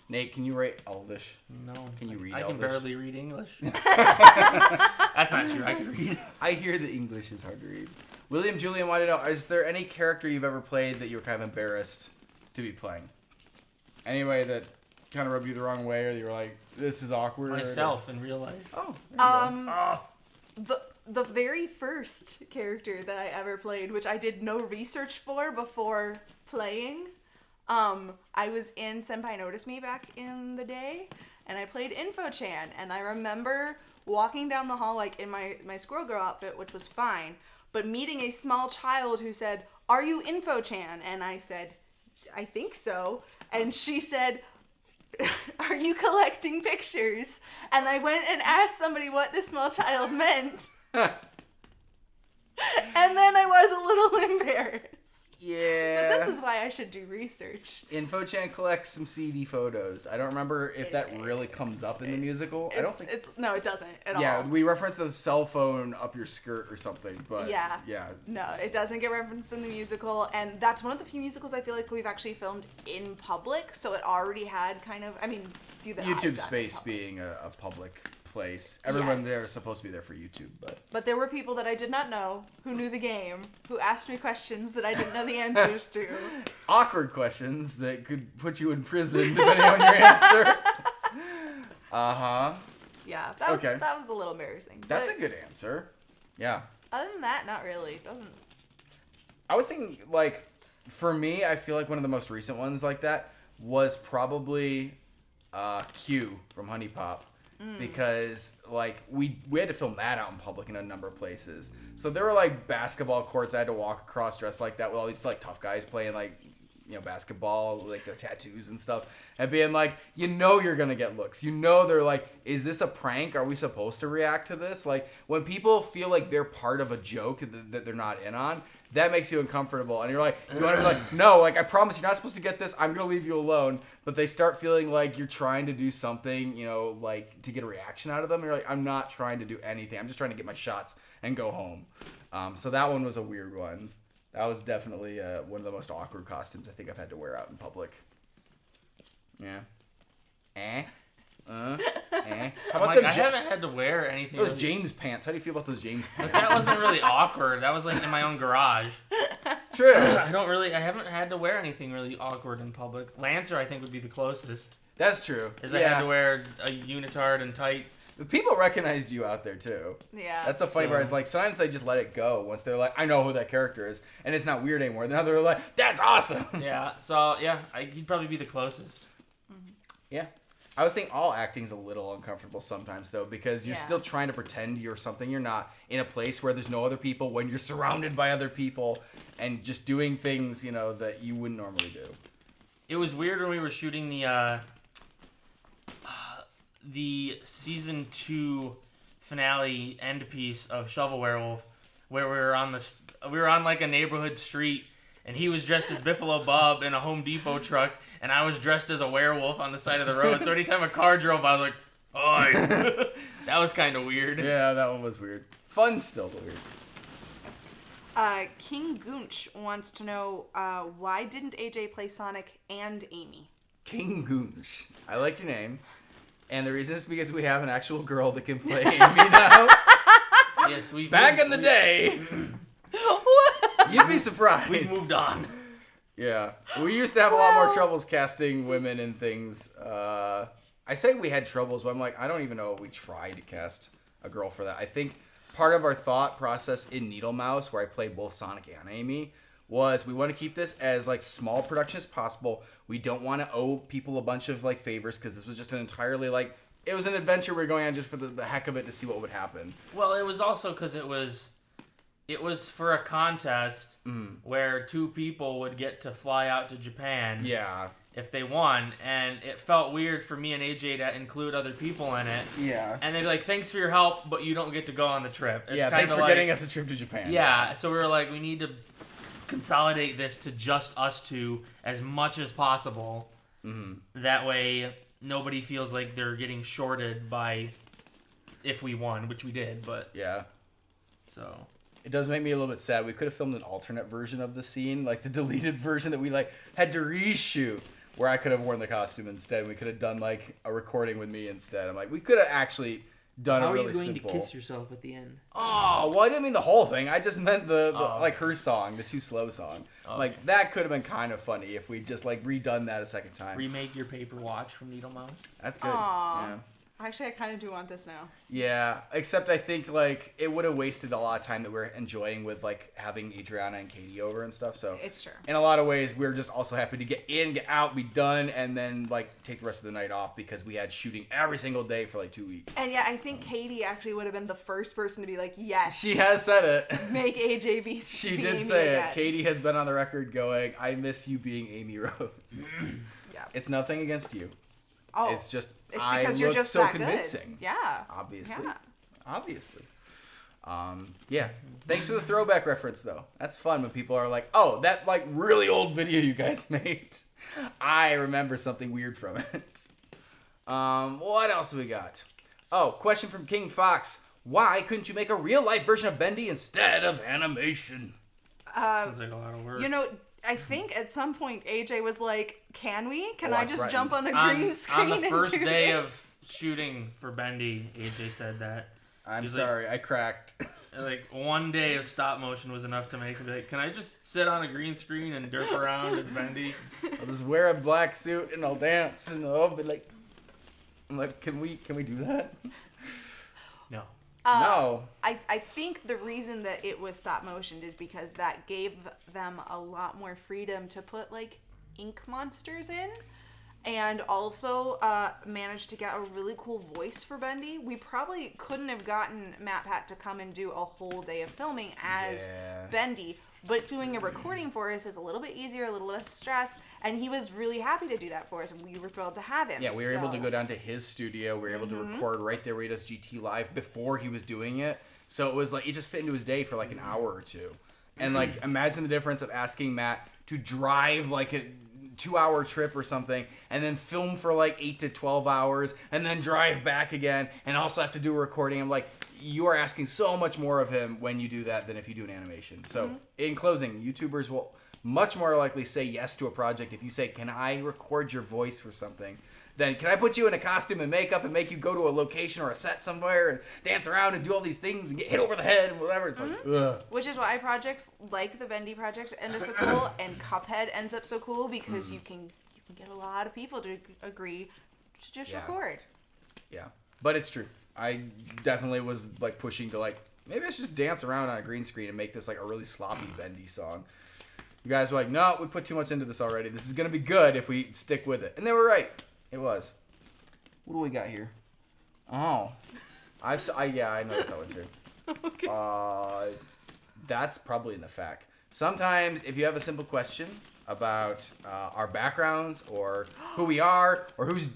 Nate, can you write Elvish? No. Can you read I can Elvish? barely read English. That's not true. I can read. I hear that English is hard to read. William Julian wanted to know, is there any character you've ever played that you were kind of embarrassed to be playing? Anybody that kind of rubbed you the wrong way, or you were like, this is awkward? Myself in real life. Oh. there you go. The very first character that I ever played, which I did no research for before playing, I was in Senpai Notice Me back in the day, and I played Info-chan, and I remember walking down the hall like in my Squirrel Girl outfit, which was fine, but meeting a small child who said, "Are you Info-chan?" And I said, "I think so." And she said, "Are you collecting pictures?" And I went and asked somebody what this small child meant. And then I was a little embarrassed. Yeah. But this is why I should do research. Info-chan collects some CD photos. I don't remember if that really comes up in the musical. I don't think. No, it doesn't at all. Yeah, we reference the cell phone up your skirt or something, but Yeah. yeah. No, it doesn't get referenced in the musical, and that's one of the few musicals I feel like we've actually filmed in public, so it already had kind of, few that I've YouTube done Space in public. being a public place. Everyone Yes. there is supposed to be there for YouTube, but But there were people that I did not know who knew the game, who asked me questions that I didn't know the answers to. awkward questions that could put you in prison depending on your answer. Uh-huh. Yeah, that was Okay. that was a little embarrassing. That's but a good answer. Yeah. other than that, not really. It doesn't. I was thinking, like, for me, I feel like one of the most recent ones like that was probably Q from Honey Pop. Because, like, we had to film that out in public in a number of places. So there were, like, basketball courts I had to walk across dressed like that with all these, like, tough guys playing, like, you know, basketball, like their tattoos and stuff. And being like, you know you're going to get looks. You know they're like, is this a prank? Are we supposed to react to this? Like, when people feel like they're part of a joke that they're not in on, that makes you uncomfortable. And you're like, you want to be like, no, like, I promise you're not supposed to get this. I'm going to leave you alone. But they start feeling like you're trying to do something, you know, like, to get a reaction out of them. And you're like, I'm not trying to do anything. I'm just trying to get my shots and go home. So that one was a weird one. That was definitely one of the most awkward costumes I think I've had to wear out in public. Yeah. How about Like, them? I haven't had to wear anything. Those really- James pants. How do you feel about those James But pants? that wasn't really awkward. That was like in my own garage. True. I haven't had to wear anything really awkward in public. Lancer, I think, would be the closest. That's true. I had to wear a unitard and tights. The people recognized you out there too. Yeah. That's the funny part. Is like sometimes they just let it go once they're like, I know who that character is, and it's not weird anymore. Now they're like, that's awesome. Yeah, so, yeah, he'd probably be the closest. Yeah. I was thinking all acting's a little uncomfortable sometimes though, because you're Yeah. still trying to pretend you're something you're not in a place where there's no other people when you're surrounded by other people and just doing things, you know, that you wouldn't normally do. It was weird when we were shooting the season 2 finale end piece of Shovel Werewolf, where we were on like a neighborhood street, and he was dressed as Biffalo Bob in a Home Depot truck, and I was dressed as a werewolf on the side of the road. So anytime a car drove, I was like, "Oi!" That was kind of weird. Yeah, that one was weird. Fun still, but weird. King Goonch wants to know why didn't AJ play Sonic and Amy? King Goonch. I like your name. And the reason is because we have an actual girl that can play Amy now. Yes, we Back in the day. You'd be surprised. we moved on. Yeah. We used to have a lot more troubles casting women in things. I say we had troubles, but I'm like, I don't even know if we tried to cast a girl for that. I think part of our thought process in Needle Mouse, where I played both Sonic and Amy, was we want to keep this as like small production as possible. We don't want to owe people a bunch of like favors because this was just an entirely like, it was an adventure we were going on just for the heck of it to see what would happen. Well, it was also because it was for a contest where 2 people would get to fly out to Japan Yeah. if they won, and it felt weird for me and AJ to include other people in it. Yeah. And they'd be like, "Thanks for your help, but you don't get to go on the trip." It's Yeah, kinda thanks for like, getting us a trip to Japan. Yeah, so we were like, we need to consolidate this to just us 2 as much as possible. Mm-hmm. That way, nobody feels like they're getting shorted by if we won, which we did. But Yeah. so It does make me a little bit sad. We could have filmed an alternate version of the scene, like the deleted version that we like had to reshoot, where I could have worn the costume instead. We could have done like a recording with me instead. I'm like, we could have actually done a really simple. yourself at the end? Oh, well, I didn't mean the whole thing. I just meant the Oh. like her song, the Too Slow song. Oh. Like that could have been kind of funny if we just like redone that a second time. Remake your paper watch from Needle Mouse. That's good. Aw. Yeah. Actually, I kind of do want this now. Yeah, except I think like it would have wasted a lot of time that we're enjoying with like having Adriana and Katie over and stuff. So It's true. in a lot of ways, we're just also happy to get in, get out, be done, and then like take the rest of the night off because we had shooting every single day for like 2 weeks. And yeah, I think Katie actually would have been the first person to be like, yes. She has said it. Make AJ be She be did Amy say again. it. Katie has been on the record going, "I miss you being Amy Rose." Yeah. It's nothing against you. Oh. It's just It's I because you're look just so that convincing. good. Yeah. Obviously. Yeah. Obviously. Yeah. Thanks for the throwback reference, though. That's fun when people are like, "Oh, that like really old video you guys made. I remember something weird from it." What else do we got? Oh, question from King Fox. Why couldn't you make a real life version of Bendy instead of animation? Sounds like a lot of work. You know, I think at some point AJ was like, "Can we? Can Oh, I I just threatened. jump on a on, green screen on the first and do day this?" of shooting for Bendy, AJ said that. I'm He's like- sorry, I cracked. Like, one day of stop motion was enough to make him be like, "Can I just sit on a green screen and derp around as Bendy?" I'll just wear a black suit and I'll dance and I'll be like, I'm like, can we do that? No. No. I think the reason that it was stop motion is because that gave them a lot more freedom to put like ink monsters in, and also managed to get a really cool voice for Bendy. We probably couldn't have gotten MatPat to come and do a whole day of filming as Bendy, but doing a recording for us is a little bit easier, a little less stress, and he was really happy to do that for us, and we were thrilled to have him. Yeah, we were able to go down to his studio. We were able to record right there where he does GT Live before he was doing it. So it was like, it just fit into his day for like an hour or two. And like, imagine the difference of asking Matt to drive like a 2-hour trip or something, and then film for like 8 to 12 hours, and then drive back again, and also have to do a recording. I'm like, you are asking so much more of him when you do that than if you do an animation. So in closing, YouTubers will much more likely say yes to a project if you say, can I record your voice for something? Then can I put you in a costume and makeup and make you go to a location or a set somewhere and dance around and do all these things and get hit over the head and whatever? It's like, ugh. Which is why projects like the Bendy project end up so cool, and Cuphead ends up so cool, because you can get a lot of people to agree to just record. Yeah, but it's true. I definitely was like pushing to like, maybe I should just dance around on a green screen and make this like a really sloppy Bendy song. You guys were like, no, we put too much into this already. This is going to be good if we stick with it. And they were right. It was. What do we got here? Oh. I noticed that one too. Okay. That's probably in the FAQ. Sometimes if you have a simple question about our backgrounds or who we are or who's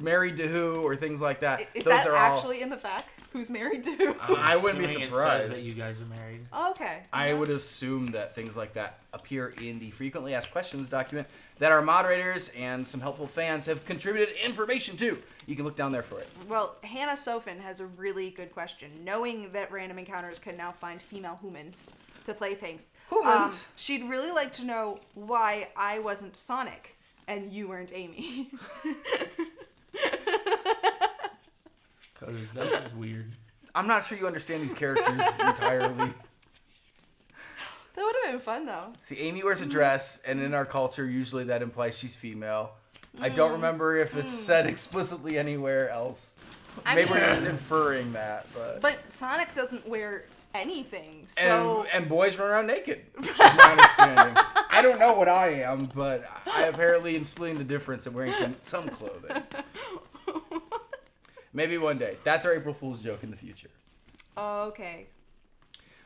married to who or things like that. Is those that are actually in the fact? Who's married to who? I wouldn't be Assuming surprised. It says that you guys are married. Okay. I would assume that things like that appear in the frequently asked questions document that our moderators and some helpful fans have contributed information to. You can look down there for it. Well, Hannah Sofin has a really good question. Knowing that Random Encounters can now find female humans to play things, Humans? she'd really like to know why I wasn't Sonic and you weren't Amy. Because that's just weird. I'm not sure you understand these characters entirely. That would have been fun, though. See, Amy wears a dress, and in our culture, usually that implies she's female. I don't remember if it's said explicitly anywhere else. Maybe we're just inferring that, but... But Sonic doesn't wear anything, so... And boys run around naked, is my understanding. I don't know what I am, but I apparently am splitting the difference and wearing some clothing. Maybe one day. That's our April Fool's joke in the future. Okay.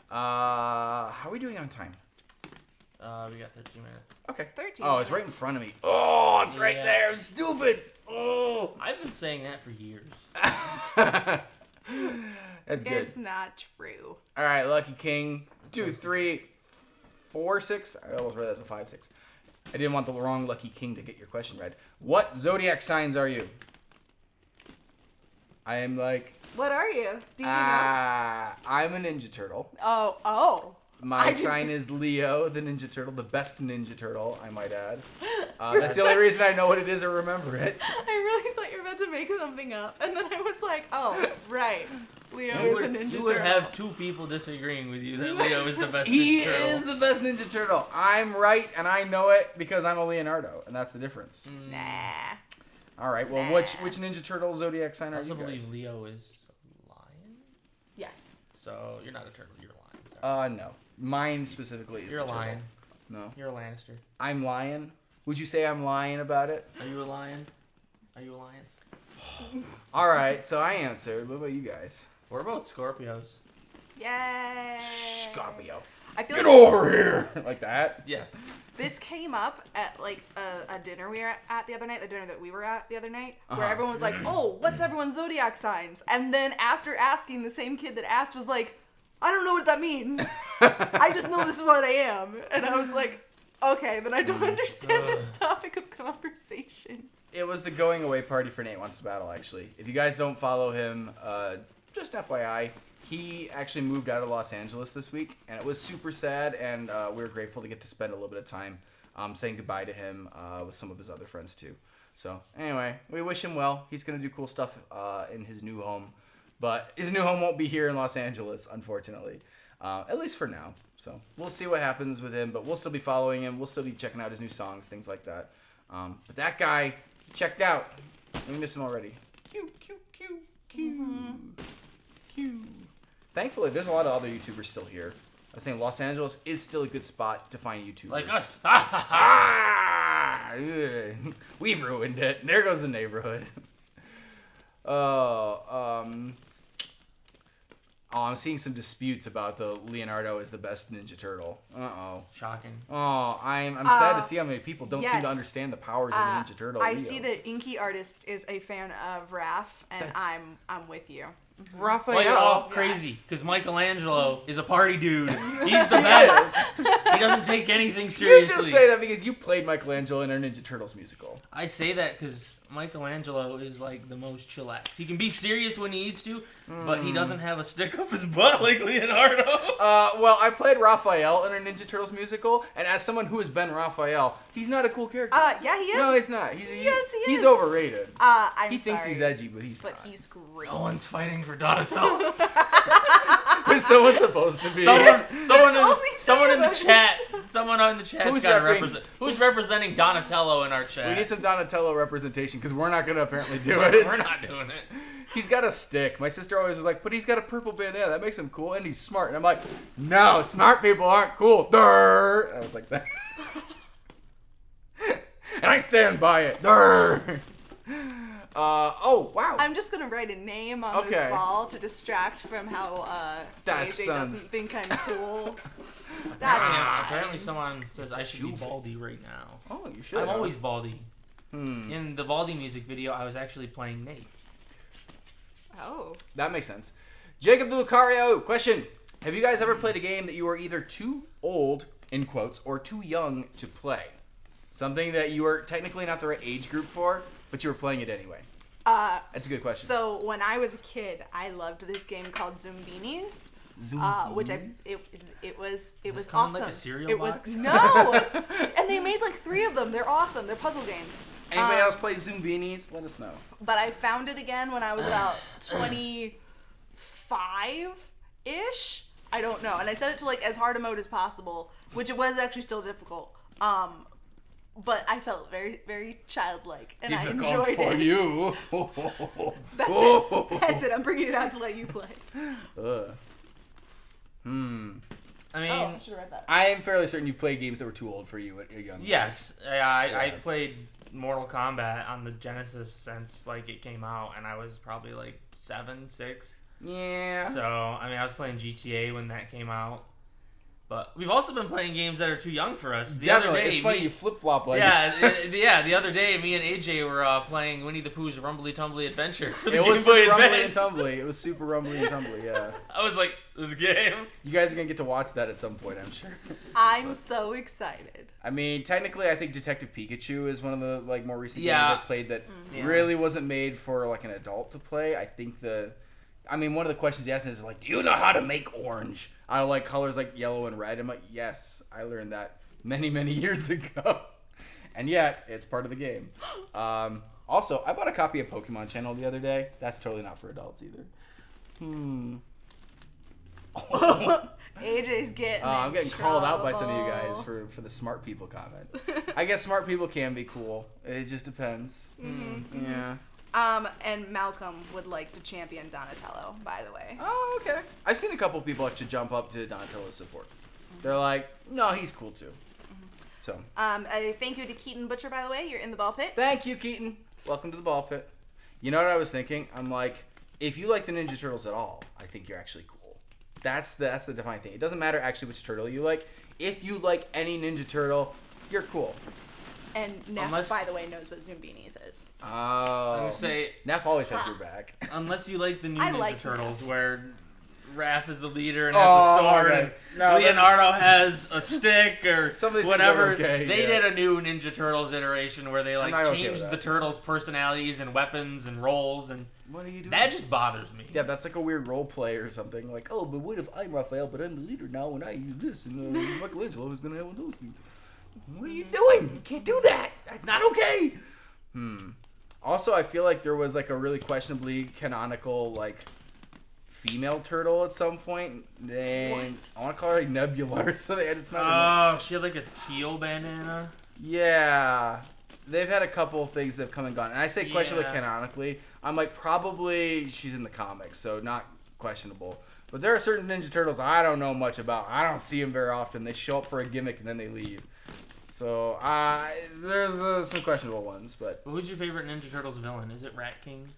How are we doing on time? We got 13 minutes. Okay. 13 Oh, it's right in front of me. Oh, it's right Yeah. there. I'm stupid. Oh. I've been saying that for years. That's good. It's not true. All right, Lucky King. 2, 3, 4, 6. I almost read that's a 5, 6. I didn't want the wrong Lucky King to get your question read. What zodiac signs are you? I am like... What are you? Do you know? I'm a Ninja Turtle. Oh. My sign is Leo, the Ninja Turtle, the best Ninja Turtle, I might add. That's the only reason I know what it is or remember it. I really thought you were about to make something up, and then I was like, oh, right. Leo is a Ninja You would Turtle. have two people disagreeing with you that Leo is the best He Ninja Turtle. is the best Ninja Turtle. I'm right, and I know it because I'm a Leonardo, and that's the difference. Nah. All right, well, Nah. which Ninja Turtle zodiac sign I are also you guys? believe Leo is a lion. Yes. So you're not a turtle, you're a lion. Sorry. No. Mine specifically is You're the a turtle. lion. No. You're a Lannister. I'm lying. Would you say I'm lying about it? Are you a lion? Are you a lion? All right, so I answered. What about you guys? What about Scorpios? Yay. Scorpio. I feel Get like over here! Like that? Yes. this came up at like a dinner we were at the other night, the dinner that we were at the other night, where Uh-huh. everyone was like, oh, what's everyone's zodiac signs? And then after asking, the same kid that asked was like, I don't know what that means. I just know this is what I am. And I was like, okay, then I don't understand this topic of conversation. It was the going away party for Nate Wants to Battle, actually. If you guys don't follow him, just FYI, he actually moved out of Los Angeles this week, and it was super sad, and we were grateful to get to spend a little bit of time saying goodbye to him with some of his other friends, too. So, anyway, we wish him well. He's going to do cool stuff in his new home. But his new home won't be here in Los Angeles, unfortunately. At least for now. So we'll see what happens with him. But we'll still be following him. We'll still be checking out his new songs, things like that. But that guy, he checked out. We miss him already. Q, Q, Q, Q. Thankfully, there's a lot of other YouTubers still here. I was thinking Los Angeles is still a good spot to find YouTubers. Like us. Ah! Ugh. We've ruined it. There goes the neighborhood. I'm seeing some disputes about the Leonardo is the best Ninja Turtle. Uh-oh. Shocking. Oh, I'm sad to see how many people don't seem yes. to understand the powers of the Ninja Turtle. I Leo. see that Inky Artist is a fan of Raph, and That's- I'm with you. Raphael. Well, you're all Yes. crazy because Michelangelo is a party dude. He's the best. He doesn't take anything You seriously. just say that because you played Michelangelo in our Ninja Turtles musical. I say that because Michelangelo is like the most chillax. He can be serious when he needs to, but he doesn't have a stick up his butt like Leonardo. Well, I played Raphael in our Ninja Turtles musical, and as someone who has been Raphael, he's not a cool character. Yeah, he is. No, he's not. Yes, he He's is. overrated. I'm He thinks sorry, he's edgy, but he's but not. he's great. No one's fighting for Donatello. Is someone supposed to be? someone only in the two of chat. Someone on the chat's Who's got to repping- represent. Who's representing Donatello in our chat? We need some Donatello representation because we're not going to apparently do it. We're not doing it. He's got a stick. My sister always was like, but he's got a purple bandana. That makes him cool, and he's smart. And I'm like, no, smart people aren't cool. Durr. And I was like that. And I stand by it. Durr. Oh, wow. I'm just gonna write a name on Okay. this ball to distract from how That AJ sounds- doesn't think I'm cool. That's fine. Apparently someone says I should be Shoe baldy face. right now. Oh, you should. I'm always baldy. Hmm. In the Baldy music video, I was actually playing Nate. Oh. That makes sense. Jacob the Lucario, question. Have you guys ever played a game that you were either too old, in quotes, or too young to play? Something that you were technically not the right age group for, but you were playing it anyway. That's a good question. So when I was a kid, I loved this game called Zumbinis. Which it was this come in, awesome. like, a cereal it box? was no, and they made like 3 of them. They're awesome. They're puzzle games. Anybody else play Zumbinis? Let us know. But I found it again when I was about 25-ish. I don't know. And I set it to like as hard a mode as possible, which it was actually still difficult. But I felt very, very childlike, and I enjoyed it. you. That's it. That's it. I'm bringing it out to let you play. I mean, I should have read that. I am fairly certain you played games that were too old for you at a young age. yes, I Yeah. played Mortal Kombat on the Genesis since like it came out, and I was probably like 7, 6. Yeah. So I mean, I was playing GTA when that came out. But we've also been playing games that are too young for us. The Definitely. other day, It's funny me- you flip flop like yeah, the other day, me and AJ were playing Winnie the Pooh's Rumbly Tumbly Adventure. For the It was Game Boy pretty rumbly and Advance. tumbly. It was super rumbly and tumbly, yeah. I was like, this game. You guys are going to get to watch that at some point, I'm sure. I'm so excited. I mean, technically, I think Detective Pikachu is one of the like more recent Yeah. games I've played that Yeah. really wasn't made for like an adult to play. I think one of the questions he asked is like, do you know how to make orange out of like colors like yellow and red? I'm like, yes, I learned that many, many years ago. And yet, it's part of the game. Also, I bought a copy of Pokemon Channel the other day. That's totally not for adults either. AJ's getting. I'm in getting called out by some of you guys trouble. for the smart people comment. I guess smart people can be cool. It just depends. Yeah. And Malcolm would like to champion Donatello, by the way. Oh, okay. I've seen a couple people actually jump up to Donatello's support. They're like, no, he's cool too. So, A thank you to Keaton Butcher, by the way. You're in the ball pit. thank you, Keaton. Welcome to the ball pit. You know what I was thinking? I'm like, if you like the Ninja Turtles at all, I think you're actually cool. That's the defining thing. It doesn't matter actually which turtle you like. If you like any Ninja Turtle, you're cool. And Neff, Unless- by the way, knows what Zumbinis is. Oh. I would say, Neff always has your back. unless you like the new I Ninja like Turtles, Neff. where Raph is the leader and Oh, has a sword, okay. and No, Leonardo has a stick, or Some of these things whatever. are okay, They yeah. did a new Ninja Turtles iteration where they like not okay changed with the that. turtles' personalities and weapons and roles, and What are you doing? that just bothers me. Yeah, that's like a weird role play or something. Like, oh, but what if I'm Raphael, but I'm the leader now, and I use this, and Michelangelo is gonna have one of those things. What are you doing? You can't do that. That's not okay. Also, I feel like there was like a really questionably canonical like female turtle at some point. And I want to call her like Nebula or something. It's not. Oh, she had like a teal bandana. Yeah. They've had a couple of things that have come and gone. And I say questionably Yeah. canonically. I'm like, probably she's in the comics, so not questionable. But there are certain Ninja Turtles I don't know much about. I don't see them very often. They show up for a gimmick and then they leave. So there's some questionable ones, but Who's your favorite Ninja Turtles villain? Is it Rat King?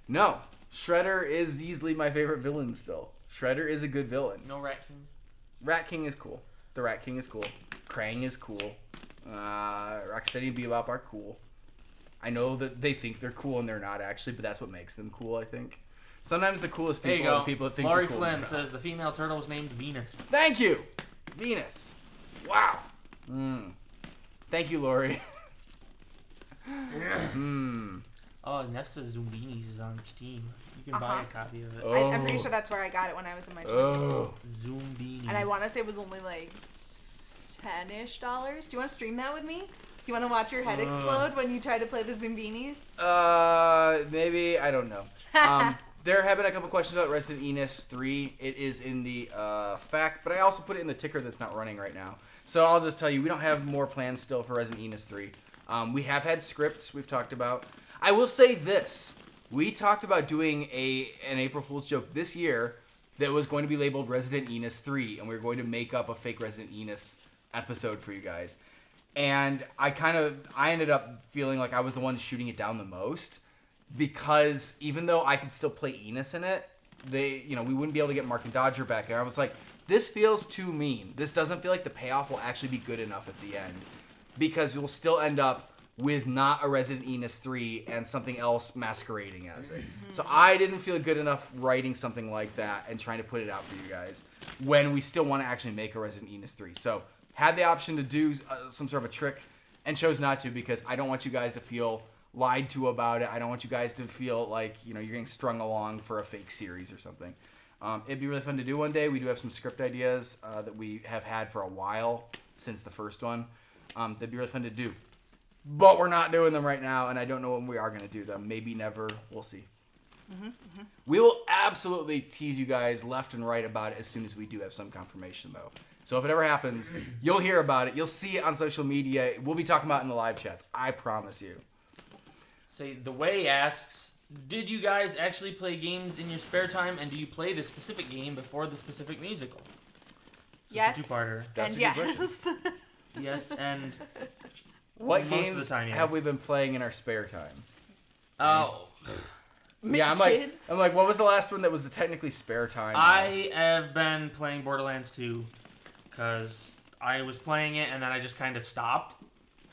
no, Shredder is easily my favorite villain still. Shredder is a good villain. No Rat King? Rat King is cool. The Rat King is cool. Krang is cool. Rocksteady and Bebop are cool. I know that they think they're cool and they're not actually, but that's what makes them cool, I think. Sometimes the coolest There you people are go. the people that think Laurie they're cool. Flynn says the female turtle is named Venus. Thank you! Venus. Wow. Thank you, Laurie. Oh, Neff says Zoombinies is on Steam. You can buy a copy of it. Oh. I'm pretty sure that's where I got it when I was in my 20s. Oh. Zoombinies. And I want to say it was only like $10-ish. Do you want to stream that with me? Do you want to watch your head explode when you try to play the Zoombinis? Maybe. I don't know. There have been a couple questions about Resident Enis 3. It is in the fact, but I also put it in the ticker that's not running right now. So I'll just tell you, we don't have more plans still for Resident Enis 3. We have had scripts we've talked about. I will say this. We talked about doing an April Fool's joke this year that was going to be labeled Resident Enis 3, and we were going to make up a fake Resident Enis episode for you guys. And I ended up feeling like I was the one shooting it down the most, because even though I could still play Enos in it, we wouldn't be able to get Mark and Dodger back. And I was like, this feels too mean. This doesn't feel like the payoff will actually be good enough at the end, because we'll still end up with not a Resident Enis 3 and something else masquerading as it. So I didn't feel good enough writing something like that and trying to put it out for you guys when we still want to actually make a Resident Enis 3. So had the option to do some sort of a trick and chose not to, because I don't want you guys to feel lied to about it. I don't want you guys to feel like you're getting strung along for a fake series or something. It'd be really fun to do one day. We do have some script ideas that we have had for a while since the first one. That'd be really fun to do. But we're not doing them right now, and I don't know when we are going to do them. Maybe never. We'll see. We will absolutely tease you guys left and right about it as soon as we do have some confirmation, though. So if it ever happens, you'll hear about it. You'll see it on social media. We'll be talking about it in the live chats. I promise you. Say, The Way asks, did you guys actually play games in your spare time, and do you play the specific game before the specific musical? So Yes. It's a two-parter. That's And a good yes. Yes, and What Most of the games time, yes. have we been playing in our spare time? Yeah, I'm like, what was the last one that was technically spare time? I have been playing Borderlands 2 because I was playing it and then I just kind of stopped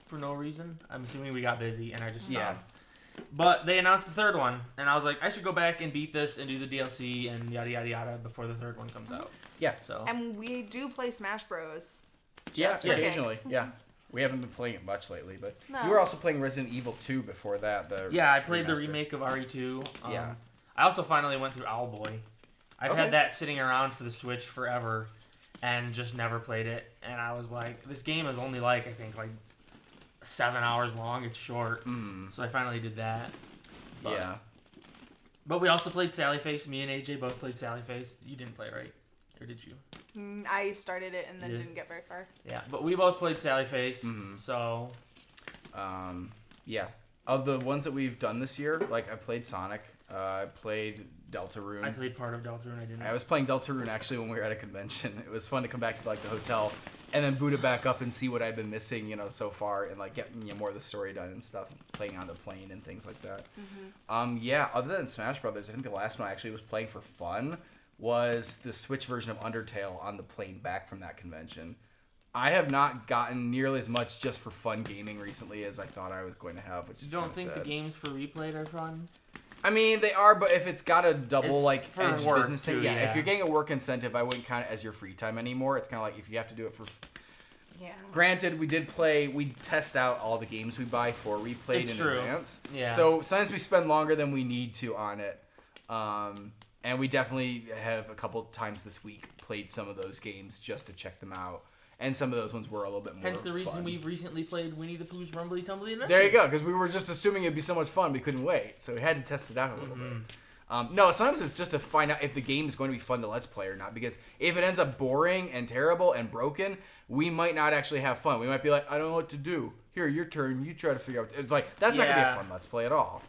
for no reason. I'm assuming we got busy and I just stopped. Yeah. But they announced the third one, and I was like, I should go back and beat this and do the DLC and yada yada yada before the third one comes out. Yeah. So And we do play Smash Bros. Yeah, Just for occasionally. kicks. Yeah. We haven't been playing it much lately, but No. you were also playing Resident Evil 2 before that. yeah, I played the remaster. remake of RE2. Yeah. I also finally went through Owlboy. I've Okay. had that sitting around for the Switch forever and just never played it. And I was like, this game is only I think 7 hours long. It's short. So I finally did that. But, Yeah. But we also played Sally Face. Me and AJ both played Sally Face. You didn't play, right? Or did you? I started it and then You did? didn't get very far. Yeah, but we both played Sally Face. So Yeah. Of the ones that we've done this year, I played Sonic. I played Deltarune. I played part of Deltarune. I didn't. I was playing Deltarune actually when we were at a convention. It was fun to come back to the hotel and then boot it back up and see what I've been missing, so far, and get more of the story done and stuff, playing on the plane and things like that. Yeah. Other than Smash Brothers, I think the last one I actually was playing for fun was the Switch version of Undertale on the plane back from that convention. I have not gotten nearly as much just for fun gaming recently as I thought I was going to have, which You is don't kinda think sad. the games for replayed are fun? I mean, they are, but if it's got a double It's for edged work, business thing, too, yeah. yeah. If you're getting a work incentive, I wouldn't count it as your free time anymore. It's kind of like if you have to do it for. Yeah. Granted, we test out all the games we buy for replayed It's in true. advance. Yeah. So sometimes we spend longer than we need to on it, and we definitely have a couple times this week played some of those games just to check them out. And some of those ones were a little bit more Hence the reason fun. we've recently played Winnie the Pooh's Rumbly Tumbly Adventure. There you go, because we were just assuming it'd be so much fun we couldn't wait, so we had to test it out a little bit. No, sometimes it's just to find out if the game is going to be fun to let's play or not, because if it ends up boring and terrible and broken, we might not actually have fun. We might be like, I don't know what to do. Here, your turn. You try to figure out. It's like, that's not going to be a Yeah. fun let's play at all.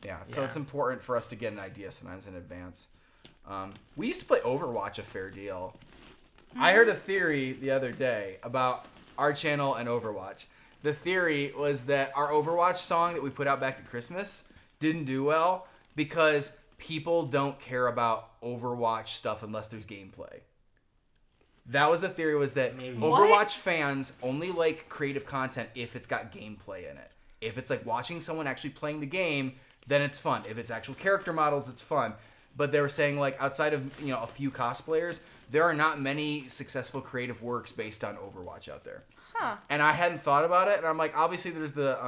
Yeah, so Yeah. it's important for us to get an idea sometimes in advance. We used to play Overwatch a fair deal. I heard a theory the other day about our channel and Overwatch. The theory was that our Overwatch song that we put out back at Christmas didn't do well because people don't care about Overwatch stuff unless there's gameplay. That was the theory, was that Maybe. Overwatch What? fans only like creative content if it's got gameplay in it. If it's like watching someone actually playing the game, then it's fun. If it's actual character models, it's fun. But they were saying, like, outside of, a few cosplayers, there are not many successful creative works based on Overwatch out there. Huh. And I hadn't thought about it, and I'm like, obviously there's the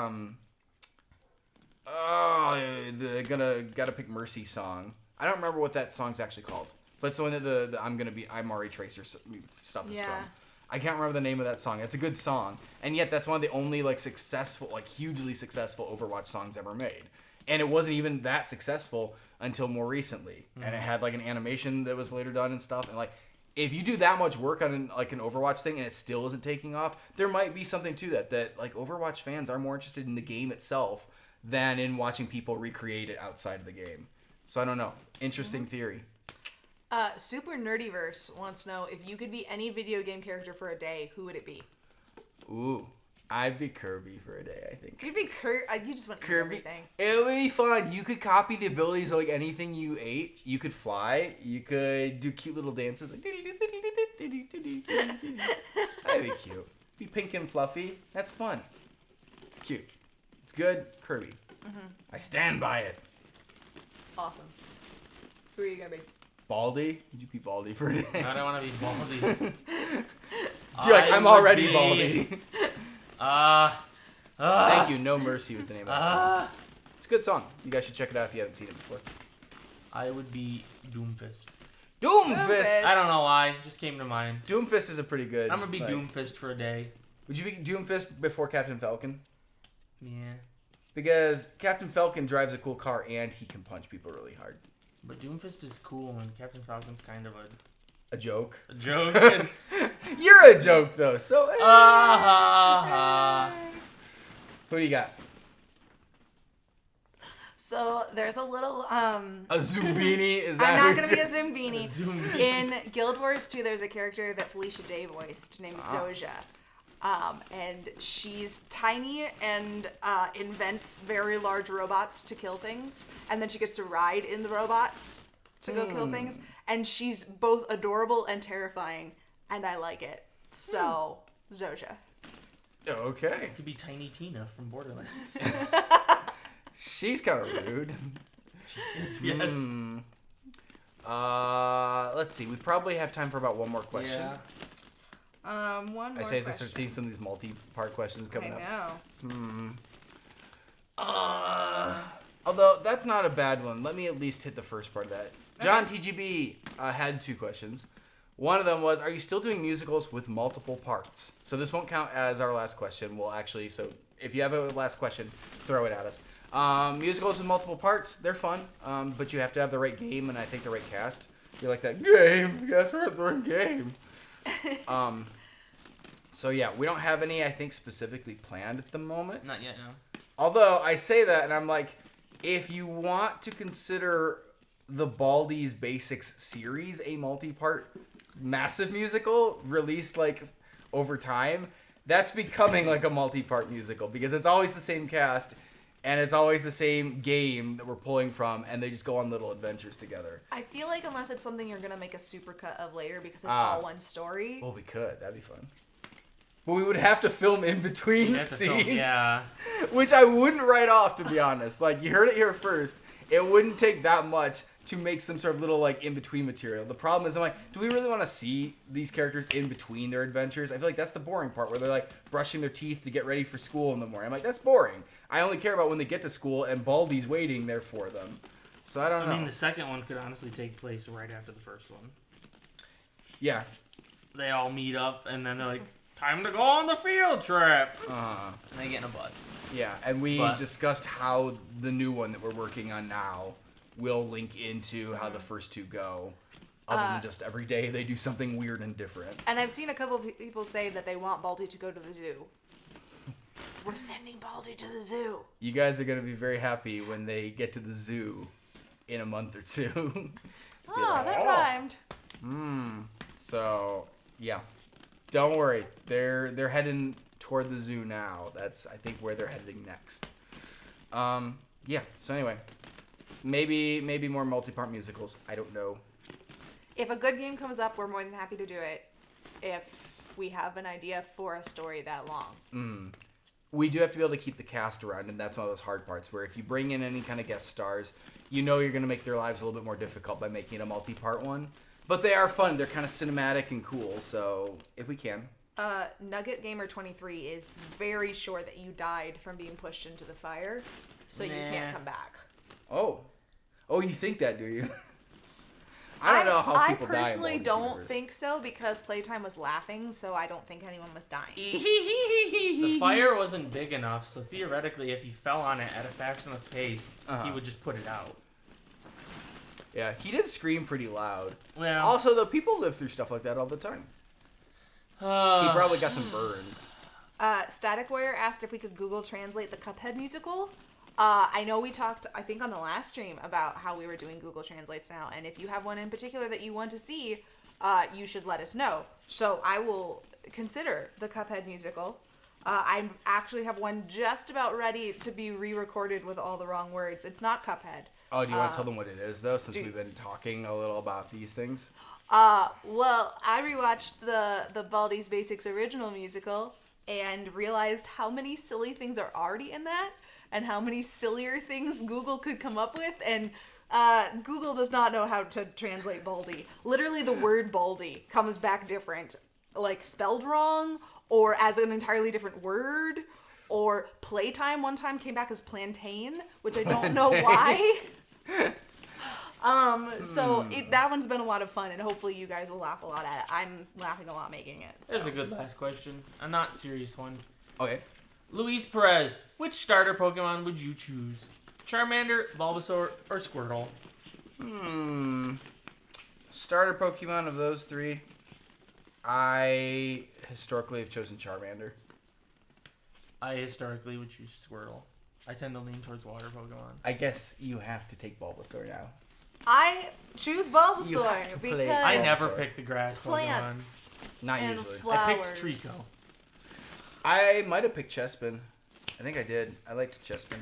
Gotta Pick Mercy song. I don't remember what that song's actually called, but it's the one that the I'm Ari Tracer stuff is Yeah. from. I can't remember the name of that song. It's a good song, and yet that's one of the only like successful, like hugely successful Overwatch songs ever made. And it wasn't even that successful until more recently, and it had like an animation that was later done and stuff, and like. If you do that much work on an Overwatch thing and it still isn't taking off, there might be something to that like Overwatch fans are more interested in the game itself than in watching people recreate it outside of the game. So I don't know. Interesting theory. Super Nerdyverse wants to know, if you could be any video game character for a day, who would it be? Ooh, I'd be Kirby for a day, I think. You'd be you just want to eat Kirby. everything. It would be fun. You could copy the abilities of like anything you ate. You could fly. You could do cute little dances. Like that'd be cute. Be pink and fluffy. That's fun. It's cute. It's good. Kirby. I stand by it. Awesome. Who are you gonna be? Baldy? Would you be Baldy for a day? I don't want to be Baldy. You're like, I'm would already be- Baldy. Thank you. No Mercy was the name of that song. It's a good song. You guys should check it out if you haven't seen it before. I would be Doomfist. Doomfist! Doomfist. I don't know why. Just came to mind. Doomfist is a pretty good. I'm gonna be like- Doomfist for a day. Would you be Doomfist before Captain Falcon? Yeah. Because Captain Falcon drives a cool car and he can punch people really hard. But Doomfist is cool and Captain Falcon's kind of A joke. a joke. And, You're a joke though, so. ha. Who do you got? So there's a little A Zumbini? Is that I'm not who- gonna be a Zumbini. Zoom. In Guild Wars 2, there's a character that Felicia Day voiced named Zoja. And she's tiny and invents very large robots to kill things. And then she gets to ride in the robots to go kill things. And she's both adorable and terrifying. And I like it. So, Zoja. Okay. Could be Tiny Tina from Borderlands. She's kind of rude. Yes. Let's see. We probably have time for about one more question. Yeah. One more I say as I question. start seeing some of these multi-part questions coming up. know. Although that's not a bad one. Let me at least hit the first part of that. John TGB had two questions. One of them was, are you still doing musicals with multiple parts? So this won't count as our last question. We'll actually, so if you have a last question, throw it at us. Musicals with multiple parts, they're fun, but you have to have the right game and I think the right cast. You're like that game, you guys are the right game. So yeah, we don't have any, I think, specifically planned at the moment. Not yet, no. Although I say that and I'm like, if you want to consider the Baldi's Basics series a multi-part massive musical released like over time, that's becoming like a multi-part musical because it's always the same cast and it's always the same game that we're pulling from and they just go on little adventures together. I feel like unless it's something you're going to make a supercut of later because it's all one story. Well, we could. That'd be fun. But we would have to film in between You have to scenes. film, yeah. Which I wouldn't write off, to be honest. Like, you heard it here first. It wouldn't take that much to make some sort of little, like, in-between material. The problem is, I'm like, do we really want to see these characters in between their adventures? I feel like that's the boring part, where they're, like, brushing their teeth to get ready for school in the morning. I'm like, that's boring. I only care about when they get to school and Baldi's waiting there for them. So I don't know. I mean, the second one could honestly take place right after the first one. Yeah. They all meet up, and then they're like, time to go on the field trip. Uh-huh. And they get in a bus. Yeah, and we But- discussed how the new one that we're working on now will link into how the first two go. Other than just every day they do something weird and different. And I've seen a couple of people say that they want Baldy to go to the zoo. We're sending Baldy to the zoo. You guys are going to be very happy when they get to the zoo in a month or two. Oh, that "Oh." rhymed. So yeah, don't worry. They're heading toward the zoo now. That's I think where they're heading next. Yeah. So anyway, maybe more multi-part musicals. I don't know. If a good game comes up, we're more than happy to do it. If we have an idea for a story that long. We do have to be able to keep the cast around, and that's one of those hard parts where if you bring in any kind of guest stars, you know you're going to make their lives a little bit more difficult by making it a multi-part one. But they are fun. They're kind of cinematic and cool. So if we can. Nugget Gamer 23 is very sure that you died from being pushed into the fire, so you can't come back. Oh, you think that, do you? I don't know how people die. I personally in don't universe. think so because Playtime was laughing, so I don't think anyone was dying. The fire wasn't big enough, so theoretically, if he fell on it at a fast enough pace, he would just put it out. Yeah, he did scream pretty loud. Well, Also, though, people live through stuff like that all the time. He probably got some burns. Static Warrior asked if we could Google Translate the Cuphead musical. I know we talked, I think on the last stream, about how we were doing Google Translates now, and if you have one in particular that you want to see, you should let us know. So I will consider the Cuphead musical. I actually have one just about ready to be re-recorded with all the wrong words. It's not Cuphead. Oh, do you want to tell them what it is, though, since we've been talking a little about these things? Well, I rewatched the Baldi's Basics original musical and realized how many silly things are already in that and how many sillier things Google could come up with. And Google does not know how to translate Baldi. Literally, the word Baldi comes back different, like spelled wrong or as an entirely different word. Or Playtime one time came back as plantain, which I don't know why. So that one's been a lot of fun, and hopefully you guys will laugh a lot at it. I'm laughing a lot making it. So. There's a good last question. A not serious one. Okay. Luis Perez, which starter Pokemon would you choose? Charmander, Bulbasaur, or Squirtle? Starter Pokemon of those three, I historically have chosen Charmander. I historically would choose Squirtle. I tend to lean towards water Pokemon. I guess you have to take Bulbasaur now. I choose You Bulbasaur have to play because I Bulbasaur. never pick the grass plants Not and usually. flowers. I picked Trico. I might have picked Chespin. I think I did. I liked Chespin.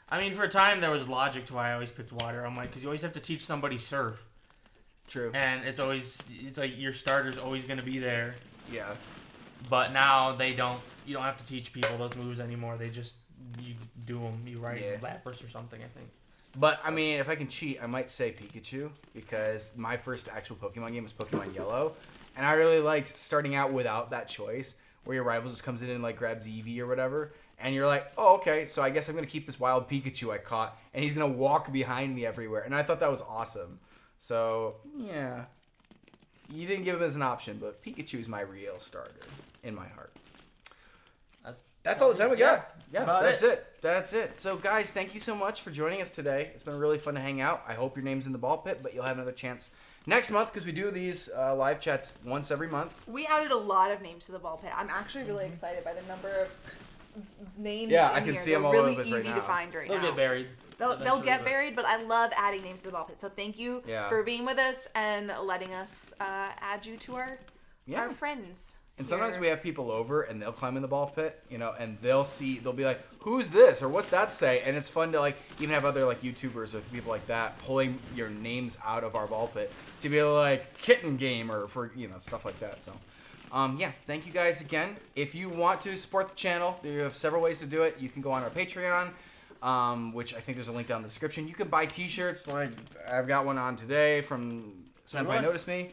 I mean, for a time, there was logic to why I always picked water. I'm like, because you always have to teach somebody surf. True. And it's like your starter's always going to be there. Yeah. But now you don't have to teach people those moves anymore. You do them. You write Lapras or something, I think. But, I mean, if I can cheat, I might say Pikachu, because my first actual Pokemon game was Pokemon Yellow, and I really liked starting out without that choice, where your rival just comes in and, like, grabs Eevee or whatever, and you're like, oh, okay, so I guess I'm going to keep this wild Pikachu I caught, and he's going to walk behind me everywhere, and I thought that was awesome. So, yeah. You didn't give him as an option, but Pikachu is my real starter in my heart. That's all the time we got. Yeah, that's it. That's it. So, guys, thank you so much for joining us today. It's been really fun to hang out. I hope your name's in the ball pit, but you'll have another chance next month because we do these live chats once every month. We added a lot of names to the ball pit. I'm actually really excited by the number of names. Yeah, in I can here. see They're them all really over this right easy now. to find right They'll now. get buried. They'll get buried, but I love adding names to the ball pit. So thank you Yeah. for being with us and letting us add you to our friends. And sometimes here. we have people over and they'll climb in the ball pit, and they'll be like, who's this? Or what's that say? And it's fun to like even have other like YouTubers or people like that pulling your names out of our ball pit to be able to like Kitten Gamer for, stuff like that. So, thank you guys again. If you want to support the channel, you have several ways to do it. You can go on our Patreon, which I think there's a link down in the description. You can buy t-shirts. Like I've got one on today from Senpai Notice Me.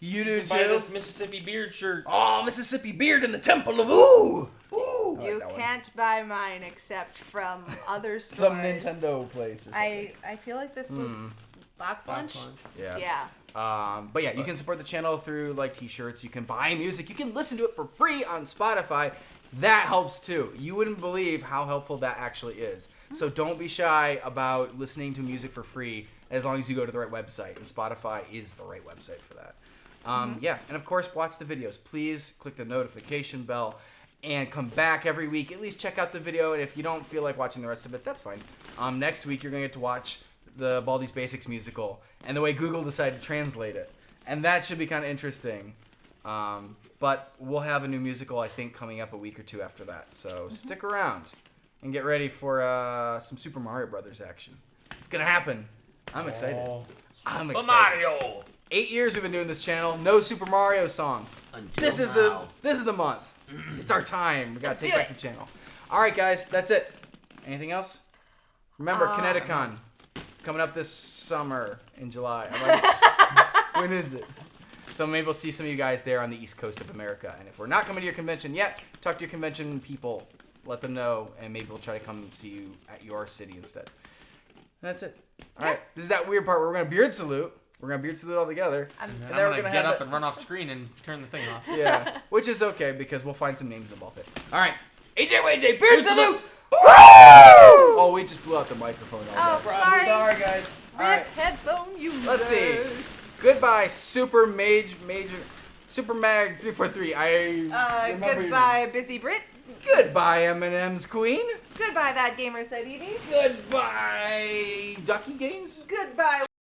You do too. Buy this Mississippi Beard shirt. Oh, Mississippi Beard in the Temple of Ooh! Ooh! I You like that one. can't buy mine except from other stores. Some Nintendo place or something. I feel like this was box lunch. Yeah. Yeah. But yeah, you can support the channel through like t-shirts. You can buy music. You can listen to it for free on Spotify. That helps too. You wouldn't believe how helpful that actually is. So don't be shy about listening to music for free as long as you go to the right website. And Spotify is the right website for that. Yeah, and of course, watch the videos. Please click the notification bell and come back every week. At least check out the video, and if you don't feel like watching the rest of it, that's fine. Next week, you're going to get to watch the Baldi's Basics musical and the way Google decided to translate it. And that should be kind of interesting. But we'll have a new musical, I think, coming up a week or two after that. So stick around and get ready for some Super Mario Brothers action. It's going to happen. I'm excited. Oh, I'm Super excited. Mario. 8 years we've been doing this channel. No Super Mario song. Until This is now. the month. It's our time. We got Let's to take do back it. the channel. All right, guys. That's it. Anything else? Remember, Kineticon. It's coming up this summer in July. When is it? So maybe we'll see some of you guys there on the East Coast of America. And if we're not coming to your convention yet, talk to your convention people. Let them know, and maybe we'll try to come see you at your city instead. That's it. All right. This is that weird part where we're going to beard salute. We're going to beard salute all together. And And I'm then we're gonna gonna get have up the- and run off screen and turn the thing off. Yeah, which is okay because we'll find some names in the ball pit. All right. AJ, beard salute! Woo! Oh, we just blew out the microphone. Oh, sorry. Sorry, guys. All Rip right. headphone users. Let's see. Goodbye, Super Mag 343. I remember your Goodbye, Busy Brit. name. Goodbye, M&M's Queen. Goodbye, That Gamer Said Edie. Goodbye, Ducky Games. Goodbye.